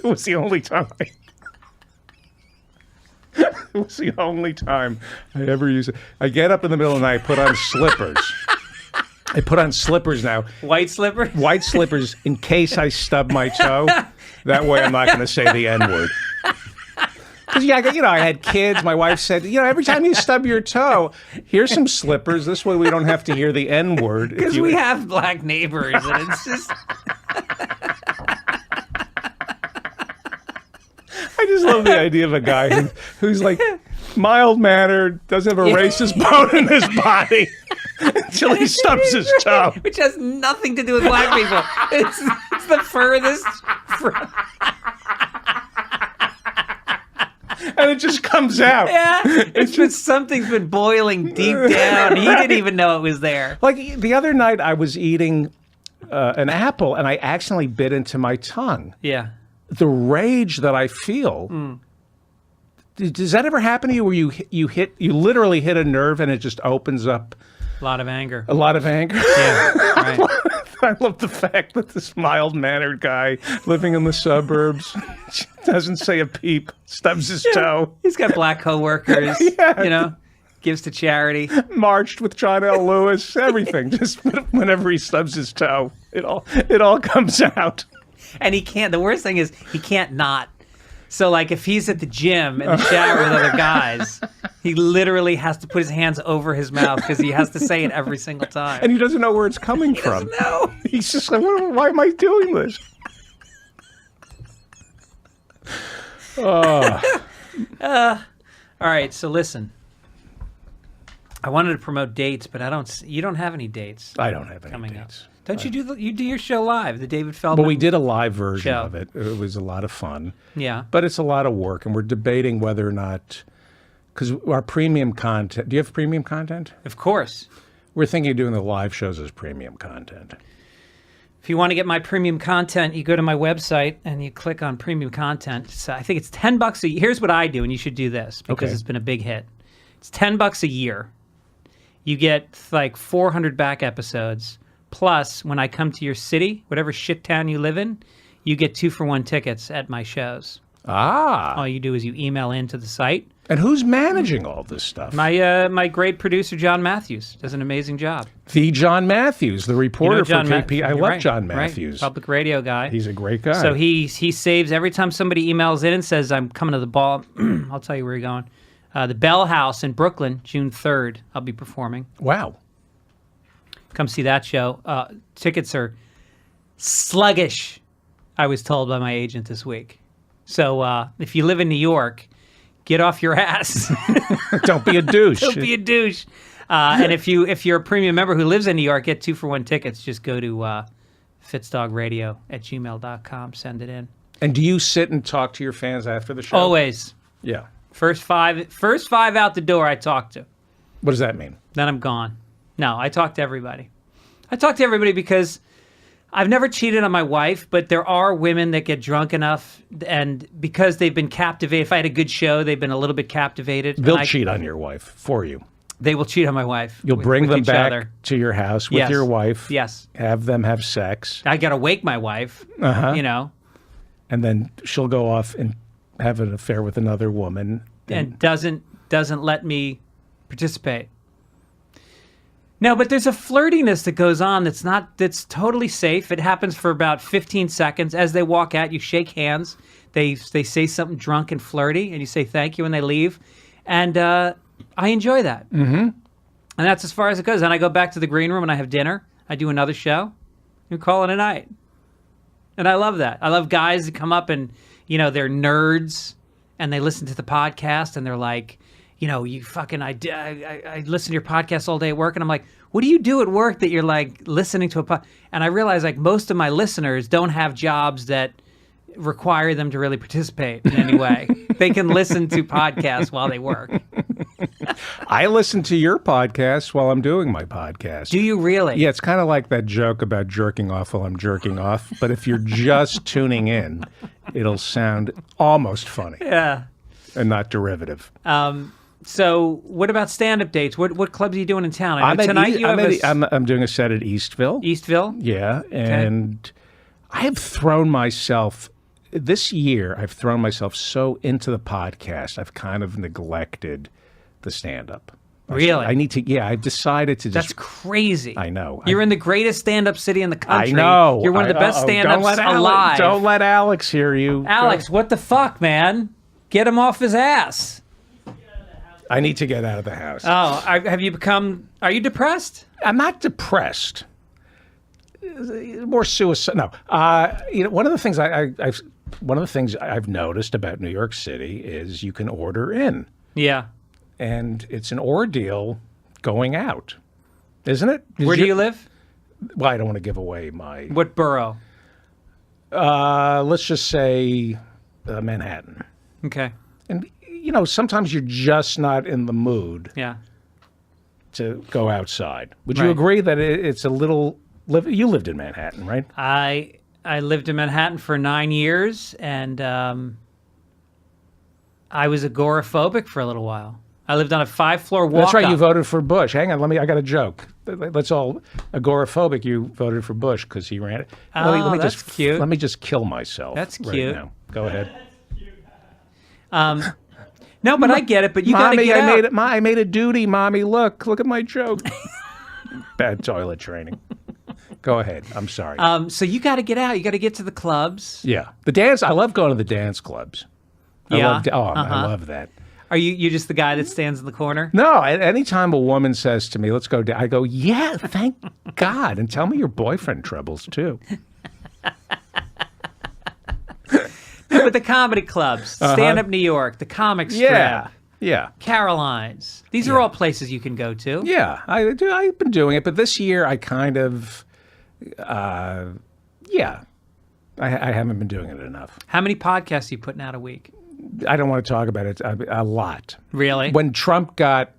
was the only time it was the only time I ever use it. I get up in the middle of the night, put on slippers. I put on slippers now. White slipper? White slippers in case I stub my toe. That way I'm not going to say the N-word. Because, yeah, you know, I had kids. My wife said, you know, every time you stub your toe, here's some slippers. This way we don't have to hear the N-word. Because we have black neighbors, and it's just... I just love the idea of a guy who's like mild-mannered, doesn't have a racist bone in his body until he stubs his toe. Which has nothing to do with black people. It's the furthest from... and it just comes out. Yeah, it's been something's been boiling deep down. He didn't even know it was there. Like the other night, I was eating an apple, and I accidentally bit into my tongue. Yeah. The rage that I feel. Does that ever happen to you, where you literally hit a nerve and it just opens up A lot of anger. a lot of anger? Yeah, right. I love the fact that this mild-mannered guy living in the suburbs doesn't say a peep, stubs his toe, He's got black coworkers, Yeah. you know, gives to charity. marched with John L. Lewis, everything. Just whenever he stubs his toe, it all comes out. And he can't, the worst thing is he can't not. So like if he's at the gym in the shower with other guys, he literally has to put his hands over his mouth because he has to say it every single time. And he doesn't know where it's coming from. No. He's just like, why am I doing this? All right, so listen. I wanted to promote dates, but you don't have any dates I don't have any coming dates. up. Don't you do your show live, the David Feldman? But we did a live version Show. of it. It was a lot of fun. Yeah. But it's a lot of work, and we're debating whether or not, because our premium content, do you have premium content? Of course. We're thinking of doing the live shows as premium content. If you want to get my premium content, you go to my website and you click on premium content. So I think it's $10 a year. Here's what I do, and you should do this because Okay. it's been a big hit. It's $10 a year. You get like 400 back episodes. Plus, when I come to your city, whatever shit town you live in, you get 2-for-1 tickets at my shows. Ah. All you do is you email into the site. And who's managing all this stuff? My great producer, John Matthews, does an amazing job. The John Matthews, the reporter John for KP. I You're love right, John right. Matthews. Public radio guy. He's a great guy. So he saves every time somebody emails in and says, I'm coming to the ball. I'll tell you where you're going. The Bell House in Brooklyn, June 3rd. I'll be performing. Wow. Come see that show. Tickets are sluggish, I was told by my agent this week. So if you live in New York, get off your ass. Don't be a douche. Don't be a douche. And if you're a premium member who lives in New York, get 2-for-1 tickets. Just go to fitzdogradio@gmail.com. Send it in. And do you sit and talk to your fans after the show? Always. Yeah. First five out the door I talk to. What does that mean? Then I'm gone. No, I talk to everybody. I talk to everybody because I've never cheated on my wife, but there are women that get drunk enough, and because they've been captivated, if I had a good show, they've been a little bit captivated. They'll cheat on your wife for you. They will cheat on my wife. You'll with- bring with them each back other. to your house with Yes. your wife. Yes. Have them have sex. I got to wake my wife, you know, And then she'll go off and have an affair with another woman. and doesn't let me participate. No, but there's a flirtiness that goes on that's totally safe. It happens for about 15 seconds. As they walk out, you shake hands. They say something drunk and flirty, and you say thank you when they leave. And I enjoy that. Mm-hmm. And that's as far as it goes. Then I go back to the green room and I have dinner. I do another show. You call it a night. And I love that. I love guys that come up and, you know, they're nerds and they listen to the podcast and they're like, you know, you fucking, I listen to your podcast all day at work. And I'm like, what do you do at work that you're like listening to a podcast? And I realize like most of my listeners don't have jobs that require them to really participate in any way. They can listen to podcasts while they work. I listen to your podcast while I'm doing my podcast. Do you really? Yeah, it's kind of like that joke about jerking off while I'm jerking off. But if you're just tuning in, it'll sound almost funny Yeah. and not derivative. So what about stand-up dates? What clubs are you doing in town? I know tonight you have I'm doing a set at Eastville. Eastville? Yeah, and I have thrown myself this year. I've thrown myself so into the podcast. I've kind of neglected the stand-up. Really? I need to. Yeah, I've decided to That's just. crazy. I know. You're in the greatest stand-up city in the country. I know. You're one of the best stand-ups don't let alive. Don't let Alex hear you. Alex, what the fuck, man? Get him off his ass. I need to get out of the house. Oh, are you depressed? I'm not depressed. More suicide. No. You know, one of the things I've noticed about New York City is you can order in, Yeah. and it's an ordeal going out, isn't it? Where do you live? Well, I don't want to give away my. What borough? Let's just say Manhattan. Okay. And sometimes you're just not in the mood Yeah. to go outside. Would you Right. agree that it's a little? You lived in Manhattan, right? I lived in Manhattan for 9 years, and I was agoraphobic for a little while. I lived on a 5-floor walk. That's right. You voted for Bush. Hang on. I got a joke. Let's all agoraphobic. You voted for Bush because he ran it. Oh, that's cute. Let me just kill myself. That's right cute. now. Go ahead. No, but I get it. But you got to Mommy, get I out. made it. I made a duty. Mommy, look at my joke. Bad toilet training. Go ahead. I'm sorry. So you got to get out. You got to get to the clubs. Yeah, the dance. I love going to the dance clubs. Yeah. I love that. Are you just the guy that stands in the corner? No, anytime a woman says to me, "Let's go," I go, "Yeah, thank God," and tell me your boyfriend troubles too. No, but the comedy clubs, Stand Up New York, the Comic Strip, Yeah. Caroline's. These are all places you can go to. Yeah, I do. I've been doing it, but this year I kind of, I haven't been doing it enough. How many podcasts are you putting out a week? I don't want to talk about it a lot. Really? When Trump got,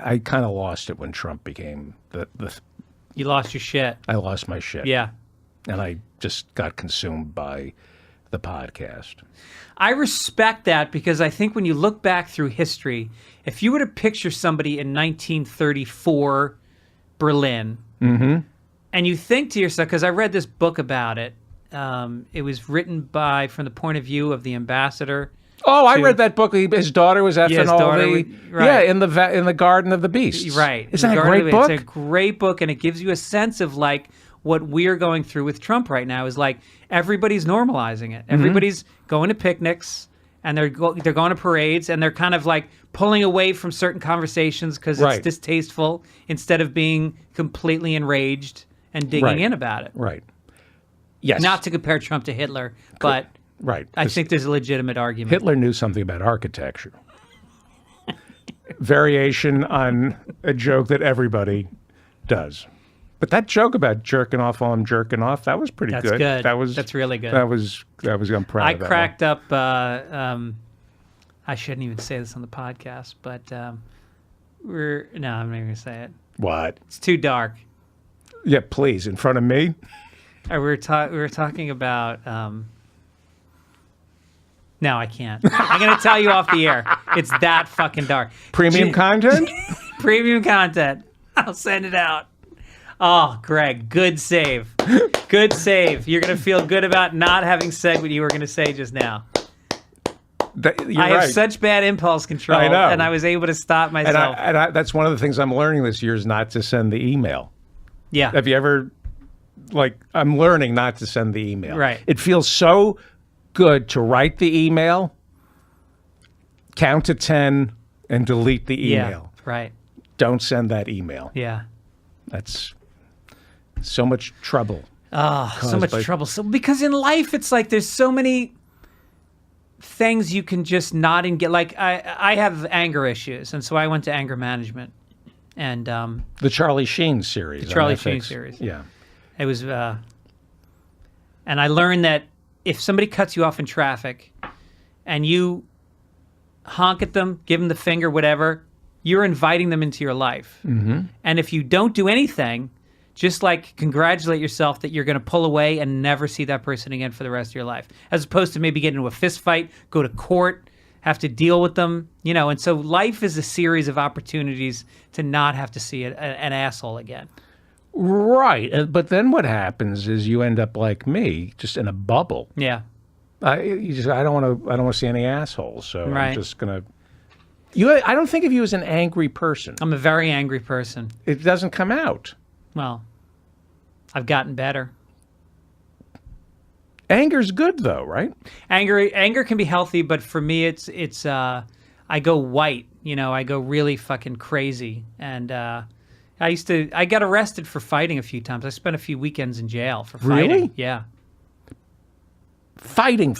I kind of lost it when Trump became the. You lost your shit. I lost my shit. Yeah. And I just got consumed by the podcast. I respect that because I think when you look back through history, if you were to picture somebody in 1934 Berlin, and you think to yourself, because I read this book about it, it was written from the point of view of the ambassador. Oh, I read that book. His daughter was effing his all daughter the was- right. in the Garden of the Beasts. Right. Isn't that a Regarding great it, book? It's a great book, and it gives you a sense of like what we're going through with Trump right now is like everybody's normalizing it. Everybody's going to picnics and they're going to parades and they're kind of like pulling away from certain conversations because it's Right. distasteful instead of being completely enraged and digging Right. in about it. Right. Yes. Not to compare Trump to Hitler, but right. I think there's a legitimate argument. Hitler knew something about architecture. Variation on a joke that everybody does. But that joke about jerking off while I'm jerking off, that was pretty That's good. good. That's really good. I'm proud I of that cracked up. I shouldn't even say this on the podcast, but I'm not even gonna say it. one. What? It's too dark. Yeah, please, in front of me. We were talking about. No, I can't. I'm gonna tell you off the air. It's that fucking dark. Premium content? Premium content. I'll send it out. Oh, Greg, good save. Good save. You're gonna feel good about not having said what you were gonna say just now. You're I right. have such bad impulse control, I know. and I was able to stop and myself. that's one of the things I'm learning this year is not to send the email. Yeah. Have you ever, I'm learning not to send the email. Right. It feels so good to write the email, count to 10, and delete the Yeah. email. Right. Don't send that email. Yeah. That's so much trouble. Oh, so Caused much by- trouble. So because in life, it's like there's so many things you can just not get. Like I have anger issues, and so I went to anger management, and The Charlie Sheen series. The Charlie on Sheen FX. series. Yeah. it was, and I learned that if somebody cuts you off in traffic, and you honk at them, give them the finger, whatever, you're inviting them into your life. Mm-hmm. And if you don't do anything, just like congratulate yourself that you're going to pull away and never see that person again for the rest of your life, as opposed to maybe get into a fist fight, go to court, have to deal with them, And so life is a series of opportunities to not have to see an asshole again. Right. But then what happens is you end up like me, just in a bubble. Yeah. I don't want to see any assholes. So Right. I'm just going to. I don't think of you as an angry person. I'm a very angry person. It doesn't come out. Well, I've gotten better. Anger's good though, right? Anger can be healthy, but for me, it's I go white. I go really fucking crazy, and I got arrested for fighting a few times. I spent a few weekends in jail for fighting. Really? Yeah, Fighting.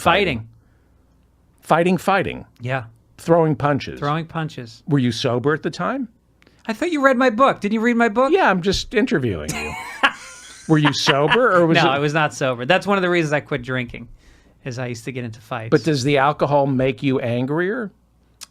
yeah, Throwing punches. throwing punches. Were you sober at the time? I thought you read my book. Didn't you read my book? Yeah, I'm just interviewing you. Were you sober or was No, it? I was not sober. That's one of the reasons I quit drinking. is I used to get into fights. But does the alcohol make you angrier?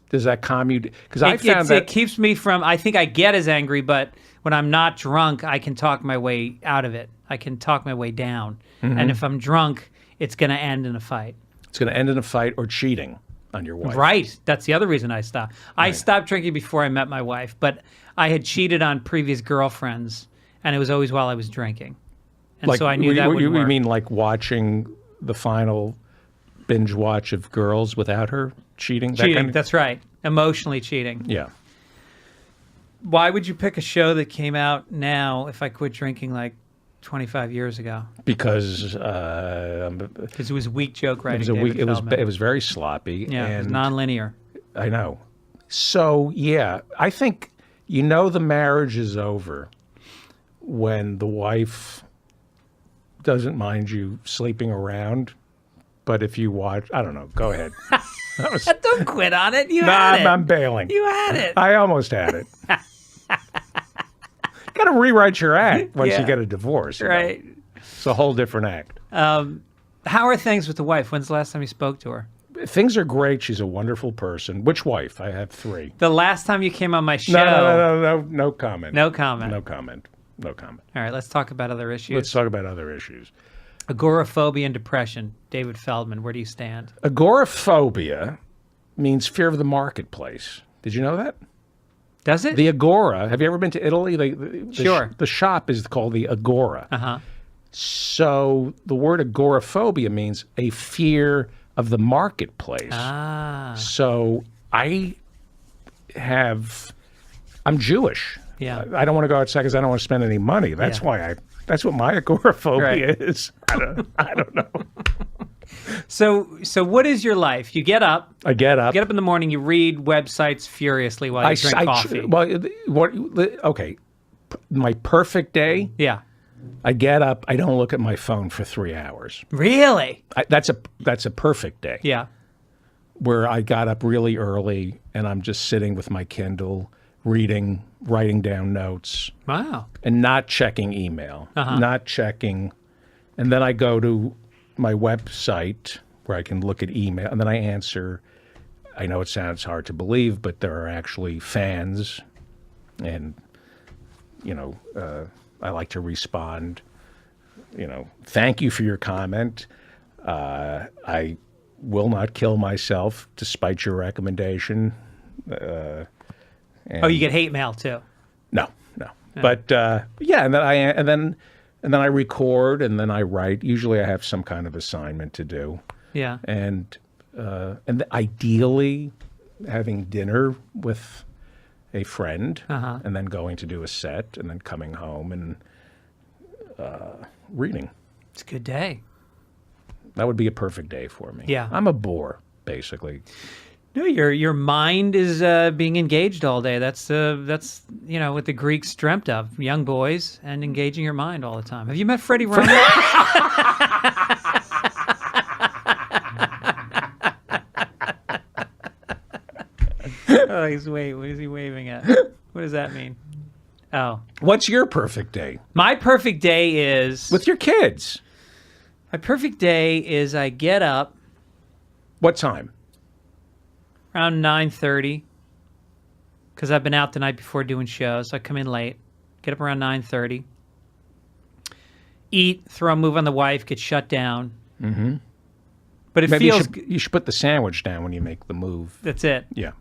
Does that calm you? Because I found it keeps me from. I think I get as angry, but when I'm not drunk, I can talk my way out of it. I can talk my way down. And if I'm drunk, it's going to end in a fight. It's going to end in a fight or cheating on your wife. Right. That's the other reason I stopped. I stopped drinking before I met my wife, but I had cheated on previous girlfriends, and it was always while I was drinking. And so I knew that wouldn't work. You mean like watching the final binge watch of Girls without her cheating? Cheating, that's right. Emotionally cheating. Yeah. Why would you pick a show that came out now if I quit drinking like 25 years ago? Because it was a weak joke writing. It was very sloppy. Yeah, and it was non-linear. I know. So yeah, I think the marriage is over when the wife doesn't mind you sleeping around, but if you watch, I don't know. Go ahead. Don't quit on it. You had it. I'm bailing. You had it. I almost had it. Got to rewrite your act once you get a divorce. Right. It's a whole different act. How are things with the wife? When's the last time you spoke to her? Things are great. She's a wonderful person. Which wife? I have 3. The last time you came on my show. No comment. No comment. No comment. No comment. All right, let's talk about other issues. Let's talk about other issues. Agoraphobia and depression. David Feldman, where do you stand? Agoraphobia means fear of the marketplace. Did you know that? Does it? The Agora. Have you ever been to Italy? Sure. The shop is called the Agora. Uh-huh. So the word agoraphobia means a fear of the marketplace. Ah. So I'm Jewish. Yeah. I don't want to go outside because I don't want to spend any money. That's why that's what my agoraphobia is. I don't know. So what is your life? You get up. I get up. Get up in the morning. You read websites furiously while you drink coffee. Okay. My perfect day. Yeah. I get up. I don't look at my phone for 3 hours. Really? That's a perfect day. Yeah. Where I got up really early and I'm just sitting with my Kindle, reading, writing down notes. Wow. And not checking email. Not checking. And then I go to my website where I can look at email, and then I answer. I know it sounds hard to believe, but there are actually fans, and I like to respond. Thank you for your comment. I will not kill myself despite your recommendation. You get hate mail too? No. But and then I record, and then I write. Usually I have some kind of assignment to do. Yeah. And ideally having dinner with a friend, and then going to do a set, and then coming home and reading. It's a good day. That would be a perfect day for me. Yeah. I'm a bore, basically. No, your mind is being engaged all day. That's what the Greeks dreamt of: young boys and engaging your mind all the time. Have you met Freddie Romo? Oh, he's waving. What is he waving at? What does that mean? Oh, What's your perfect day? my perfect day is With your kids. my perfect day is I get up What time? around 9:30 because I've been out the night before doing shows. So I come in late, get up around 9:30, eat, throw a move on the wife, get shut down. Mm-hmm. But it Maybe feels you should put the sandwich down when you make the move. that's it. Yeah.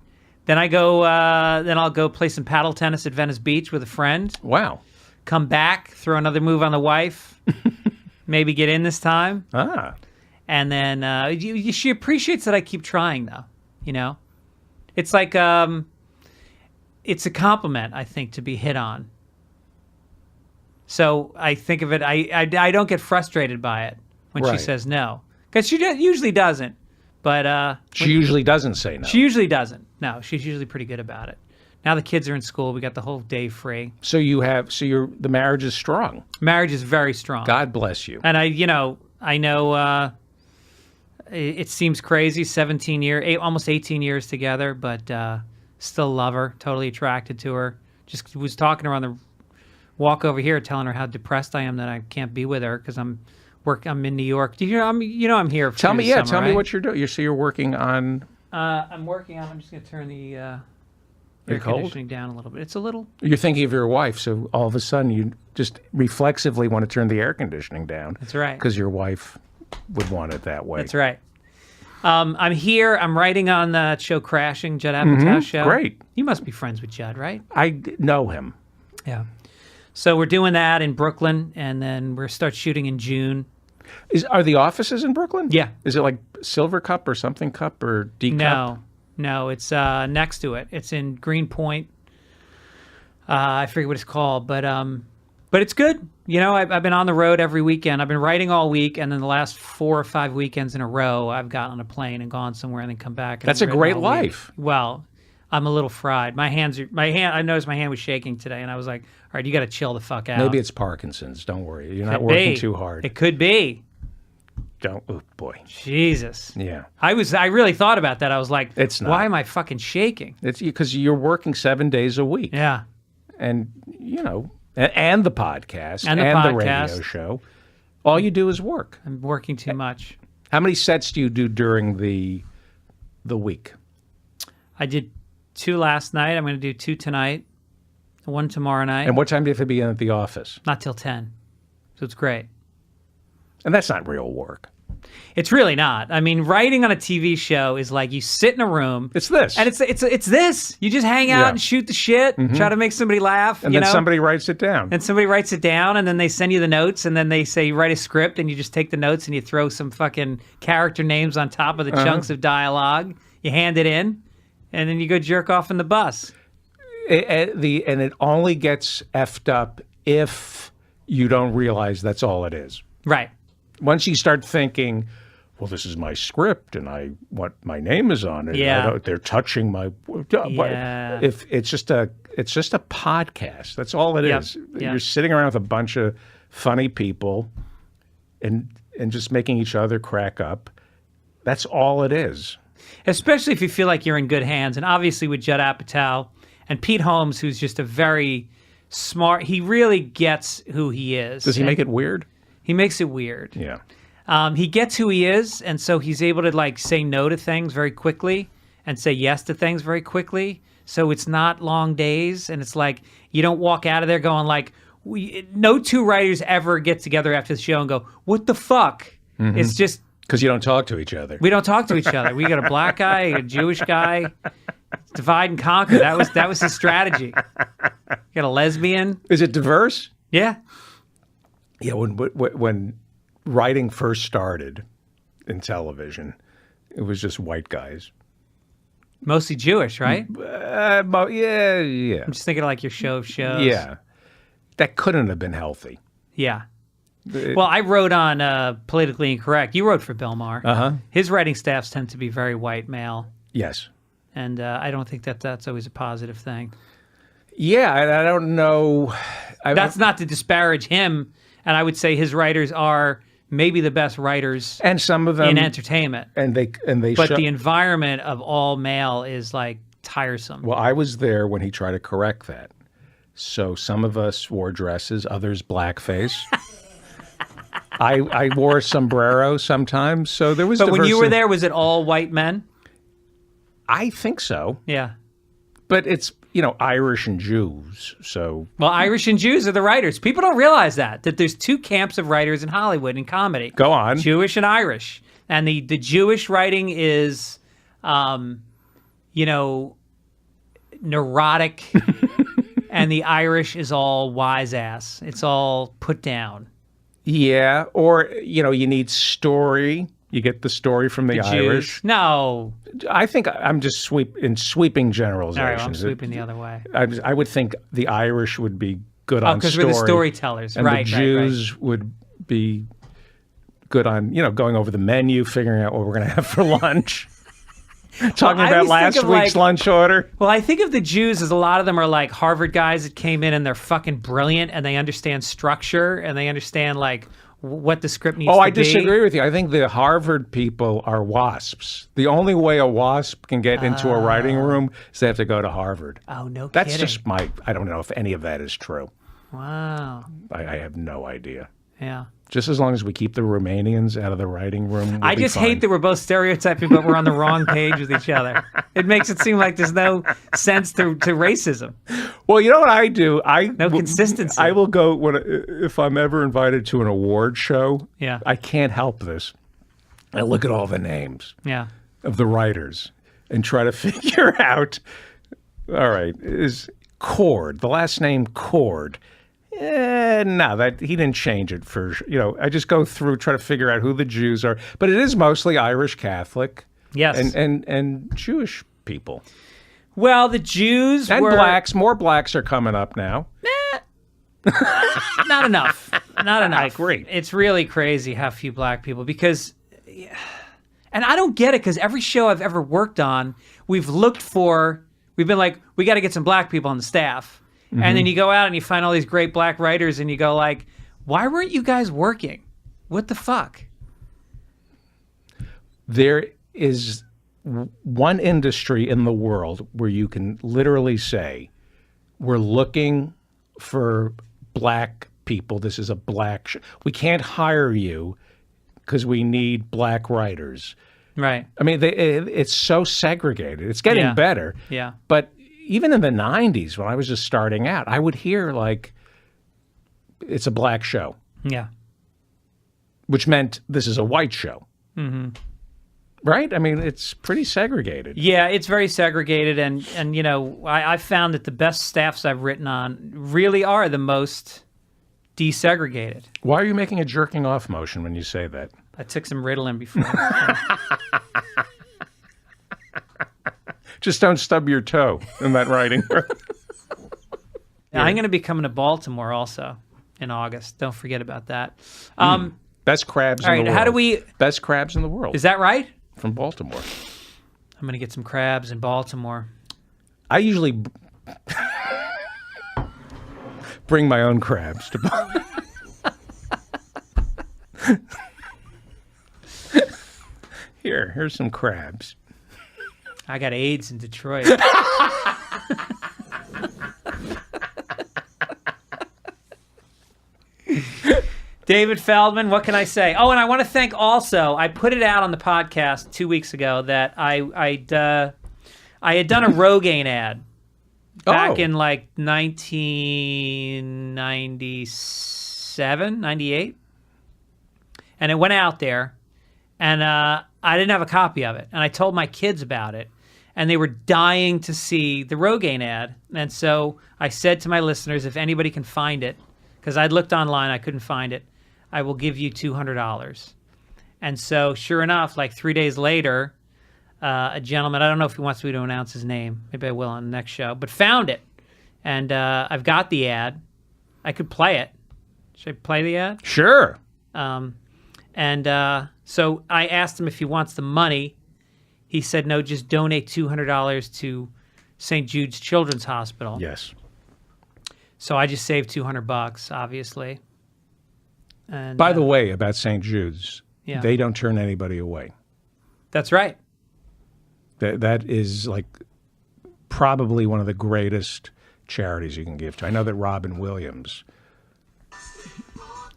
Then I go. Then I'll go play some paddle tennis at Venice Beach with a friend. Wow. Come back, throw another move on the wife, maybe get in this time, and then she appreciates that I keep trying though. It's like it's a compliment, I think, to be hit on. So I think of it. I don't get frustrated by it when she Right. says no, because she usually doesn't. But She usually doesn't say no. she usually doesn't. No, she's usually pretty good about it. Now the kids are in school. We got the whole day free. So the marriage is strong. Marriage is very strong. God bless you. And I know it seems crazy, 17 years, almost 18 years together, but still love her, totally attracted to her. Just was talking to her on the walk over here, telling her how depressed I am that I can't be with her because I'm I'm in New York. Do you know? I'm here. Tell me, through the tell summer, me right? what you're doing. You're working on. I'm working on. I'm just going to turn the air cold? conditioning down a little bit. It's a little. You're thinking of your wife, so all of a sudden you just reflexively want to turn the air conditioning down. That's right. Because your wife would want it that way. That's right. I'm here. I'm writing on the show Crashing, Judd Apatow's show. Great. You must be friends with Judd, right? Know him. Yeah. So we're doing that in Brooklyn, and then we'll start shooting in June. Are the offices in Brooklyn? Yeah. Is it like Silver Cup or something Cup or D Cup? No, it's next to it. It's in Greenpoint. I forget what it's called, but it's good. You know, I've been on the road every weekend. I've been writing all week, and then the last 4 or 5 weekends in a row, I've gotten on a plane and gone somewhere and then come back. And That's a written great all week. life. Well, I'm a little fried. I noticed my hand was shaking today, and I was like, all right, you got to chill the fuck out. Maybe it's Parkinson's. Don't worry. You're not Could working be. too hard. It could be. Don't. Oh, boy. Jesus. Yeah. I really thought about that. I was like, It's not. why am I fucking shaking? It's because you're working 7 days a week. Yeah. And, and the podcast And the radio podcast. show. All you do is work. I'm working too much. How many sets do you do during the week? I did 2 last night. I'm going to do 2 tonight, 1 tomorrow night. And what time do you have to be in at the office? Not till 10. So it's great. And that's not real work. It's really not. I mean, writing on a TV show is like you sit in a room. It's this. And it's this. You just hang out Yeah. and shoot the shit, try to make somebody laugh. and you then know? somebody writes it down. And somebody writes it down, and then they send you the notes, and then they say, write a script, and you just take the notes and you throw some fucking character names on top of the chunks of dialogue. You hand it in, and then you go jerk off in the bus. And it only gets effed up if you don't realize that's all it is. Right. Once you start thinking, well, this is my script, and my name is on it. Yeah. They're touching my. Yeah. If it's just a podcast. That's all it Yep. is. Yep. You're sitting around with a bunch of funny people, and just making each other crack up. That's all it is. Especially if you feel like you're in good hands. And obviously with Judd Apatow and Pete Holmes, who's just a very smart, he really gets who he is. Does he make it weird? He makes it weird. Yeah. He gets who he is, and so he's able to like say no to things very quickly and say yes to things very quickly. So it's not long days, and it's like you don't walk out of there going like, no 2 writers ever get together after the show and go, what the fuck? It's just Because you don't talk to each other. we don't talk to each other. We got a black guy, a Jewish guy, divide and conquer. That was his strategy. Got a lesbian. Is it diverse? Yeah. Yeah, when writing first started in television, it was just white guys. Mostly Jewish, right? Yeah. I'm just thinking of like your show of shows. Yeah. That couldn't have been healthy. Yeah. Well, I wrote on Politically Incorrect. You wrote for Bill Maher. Uh-huh. His writing staffs tend to be very white male, Yes. and I don't think that's always a positive thing. Yeah, I don't know. That's not to disparage him, and I would say his writers are maybe the best writers and some of them in entertainment. and they But show, the environment of all male is like tiresome. well, I was there when he tried to correct that. So some of us wore dresses, others blackface. I wore a sombrero sometimes, so there was But when you were diversity. there, was it all white men? I think so. Yeah. But it's, Irish and Jews, so Well, Irish and Jews are the writers. People don't realize that there's 2 camps of writers in Hollywood in comedy. go on. Jewish and Irish. And the Jewish writing is, neurotic, and the Irish is all wise ass. It's all put down. Yeah, or, you need story. You get the story from the Irish. Jews. No. I think I'm just sweeping All generalizations. right, well, I'm sweeping the other way. I would think the Irish would be good Oh, on because story. we're the storytellers. And Right, the right, right. Jews would be good on, going over the menu, figuring out what we're going to have for lunch. Talking I about always last think of, week's like- lunch order. Well, I think of the Jews as a lot of them are like Harvard guys that came in and they're fucking brilliant and they understand structure and they understand like what the script needs to be. I disagree with you. I think the Harvard people are wasps. The only way a wasp can get into a writing room is they have to go to Harvard. Oh, no That's kidding. just I don't know if any of that is true. Wow. I have no idea. Yeah. Just as long as we keep the Romanians out of the writing room, I just hate that we're both stereotyping, but we're on the wrong page with each other. It makes it seem like there's no sense to racism. Well, you know what I do? No consistency. I will go if I'm ever invited to an award show. Yeah. I can't help this. I look at all the names Yeah. of the writers and try to figure out. All right, is Cord the last name Cord? No, that he didn't change it for. I just go through try to figure out who the Jews are, but it is mostly Irish Catholic. Yes. and Jewish people. Well, the Jews And were blacks. More blacks are coming up now. not enough. Not enough. I agree. It's really crazy how few black people because, and I don't get it because every show I've ever worked on, we've been like, we got to get some black people on the staff. And then you go out and you find all these great black writers and you go like, why weren't you guys working? What the fuck? There is one industry in the world where you can literally say, we're looking for black people. This is a black show. We can't hire you because we need black writers. Right. I mean, it's so segregated. It's getting better. Yeah. But even in the 90s, when I was just starting out, I would hear like, it's a black show, Yeah. which meant this is a white show. Mm-hmm. Right? I mean, it's pretty segregated. Yeah, it's very segregated. And I found that the best staffs I've written on really are the most desegregated. Why are you making a jerking off motion when you say that? I took some Ritalin before. Just don't stub your toe in that writing. I'm going to be coming to Baltimore also in August. Don't forget about that. Best crabs in the world. How do we... Best crabs in the world. Is that right? From Baltimore. I'm going to get some crabs in Baltimore. I usually bring my own crabs to Baltimore. Here's some crabs. I got AIDS in Detroit. David Feldman, what can I say? Oh, and I want to thank also, I put it out on the podcast 2 weeks ago that I had done a Rogaine ad back in like 1997, 98. And it went out there, and I didn't have a copy of it. And I told my kids about it, and they were dying to see the Rogaine ad. And so I said to my listeners, if anybody can find it, because I'd looked online, I couldn't find it, I will give you $200. And so sure enough, like 3 days later, a gentleman, I don't know if he wants me to announce his name, maybe I will on the next show, but found it. And I've got the ad. I could play it. Should I play the ad? Sure. So I asked him if he wants the money. He said, no, just donate $200 to St. Jude's Children's Hospital. Yes. So I just saved $200, obviously. And, By the way, about St. Jude's, Yeah. they don't turn anybody away. That's right. That is like probably one of the greatest charities you can give to. I know that Robin Williams.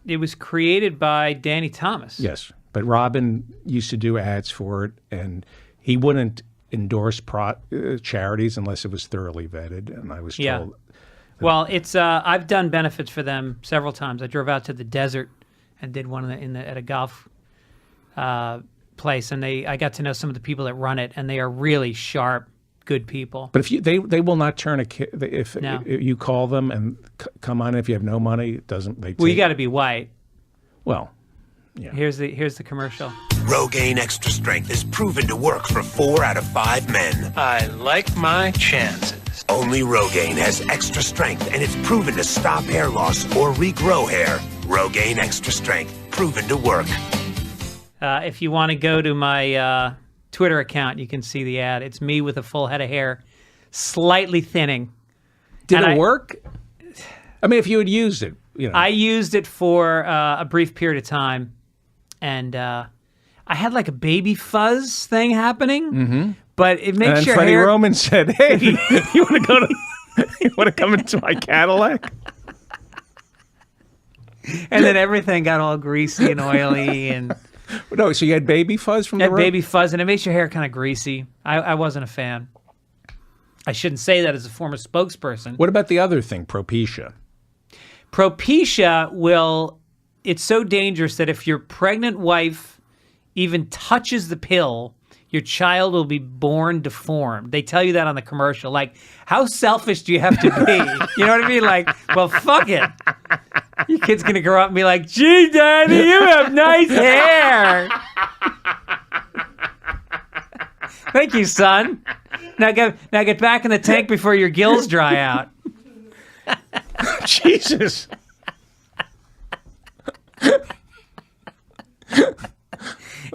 It was created by Danny Thomas. Yes, but Robin used to do ads for it, and he wouldn't endorse charities unless it was thoroughly vetted. And I was told. Yeah. Well, it's I've done benefits for them several times. I drove out to the desert and did one at a golf place, and I got to know some of the people that run it, and they are really sharp, good people. But if they will not turn if No. you call them and come on, if you have no money, it doesn't. Well, you got to be white. Well, yeah. Here's the commercial. Rogaine Extra Strength is proven to work for 4 out of 5 men. I like my chances. Only Rogaine has extra strength, and it's proven to stop hair loss or regrow hair. Rogaine Extra Strength, proven to work. If you want to go to my Twitter account, you can see the ad. It's me with a full head of hair, slightly thinning. Did And it work? I mean, if you had used it, I used it for a brief period of time, and I had like a baby fuzz thing happening. Mm-hmm. But it makes and your Freddie hair. Roman said, "Hey, you want to come into my Cadillac?" And then everything got all greasy and oily and No, so you had baby fuzz from the had road? baby fuzz, and it makes your hair kind of greasy. I wasn't a fan. I shouldn't say that as a former spokesperson. What about the other thing, Propecia? Propecia it's so dangerous that if your pregnant wife even touches the pill, your child will be born deformed. They tell you that on the commercial. Like, how selfish do you have to be? You know what I mean? Like, well, fuck it. Your kid's going to grow up and be like, gee, Daddy, you have nice hair. Thank you, son. Now get back in the tank before your gills dry out. Jesus.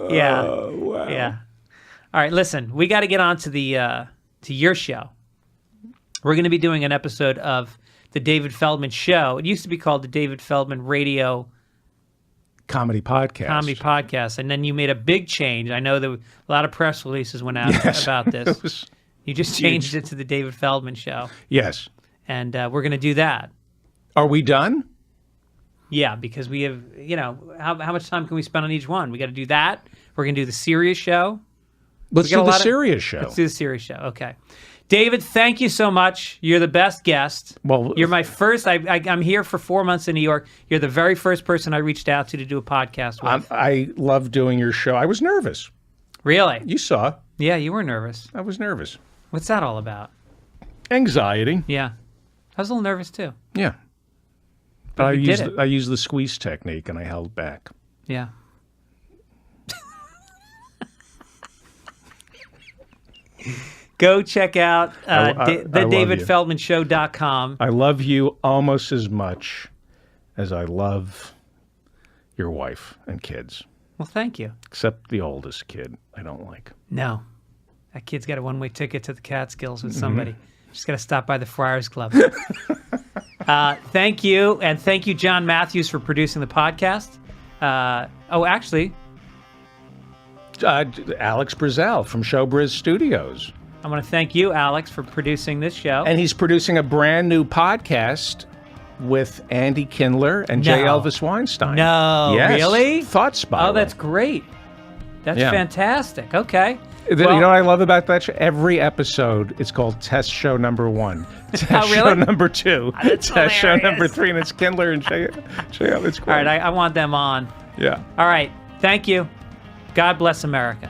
Yeah. Oh, wow. Yeah. All right, listen, we got to get on to to your show. We're going to be doing an episode of the David Feldman Show. It used to be called the David Feldman Radio Comedy podcast. And then you made a big change. I know a lot of press releases went out about It this. was You just changed it to the David Feldman Show. Yes. And we're going to do that. Are we done? Yeah, because we have, how much time can we spend on each one? We got to do that. We're going to do the serious show. Let's got a do the lot of- serious show. Let's do the serious show. Okay. David, thank you so much. You're the best guest. Well, you're my first. I'm here for 4 months in New York. You're the very first person I reached out to do a podcast with. I love doing your show. I was nervous. Really? You saw. Yeah, you were nervous. I was nervous. What's that all about? Anxiety. Yeah. I was a little nervous too. Yeah. But you did it. I used the squeeze technique and I held back. Yeah. Go check out I love you. thedavidfeldmanshow.com. I love you almost as much as I love your wife and kids, Well, thank you. except the oldest kid I don't like. No. That kid's got a one-way ticket to the Catskills with somebody. Just got to stop by the Friars Club. Thank you. And thank you, John Matthews, for producing the podcast. Actually, Alex Brazel from Showbiz Studios. I want to thank you, Alex, for producing this show. And he's producing a brand new podcast with Andy Kindler and J. No. Elvis Weinstein. No, Yes. really? Thought Spiral. Oh, that's great. That's Yeah. fantastic. Okay. You know what I love about that show? Every episode, it's called Test Show Number 1, Test Show really? Number 2, That's Test Show hilarious. Number 3, and it's Kindler and J. It's great. All right, I want them on. Yeah. All right. Thank you. God bless America.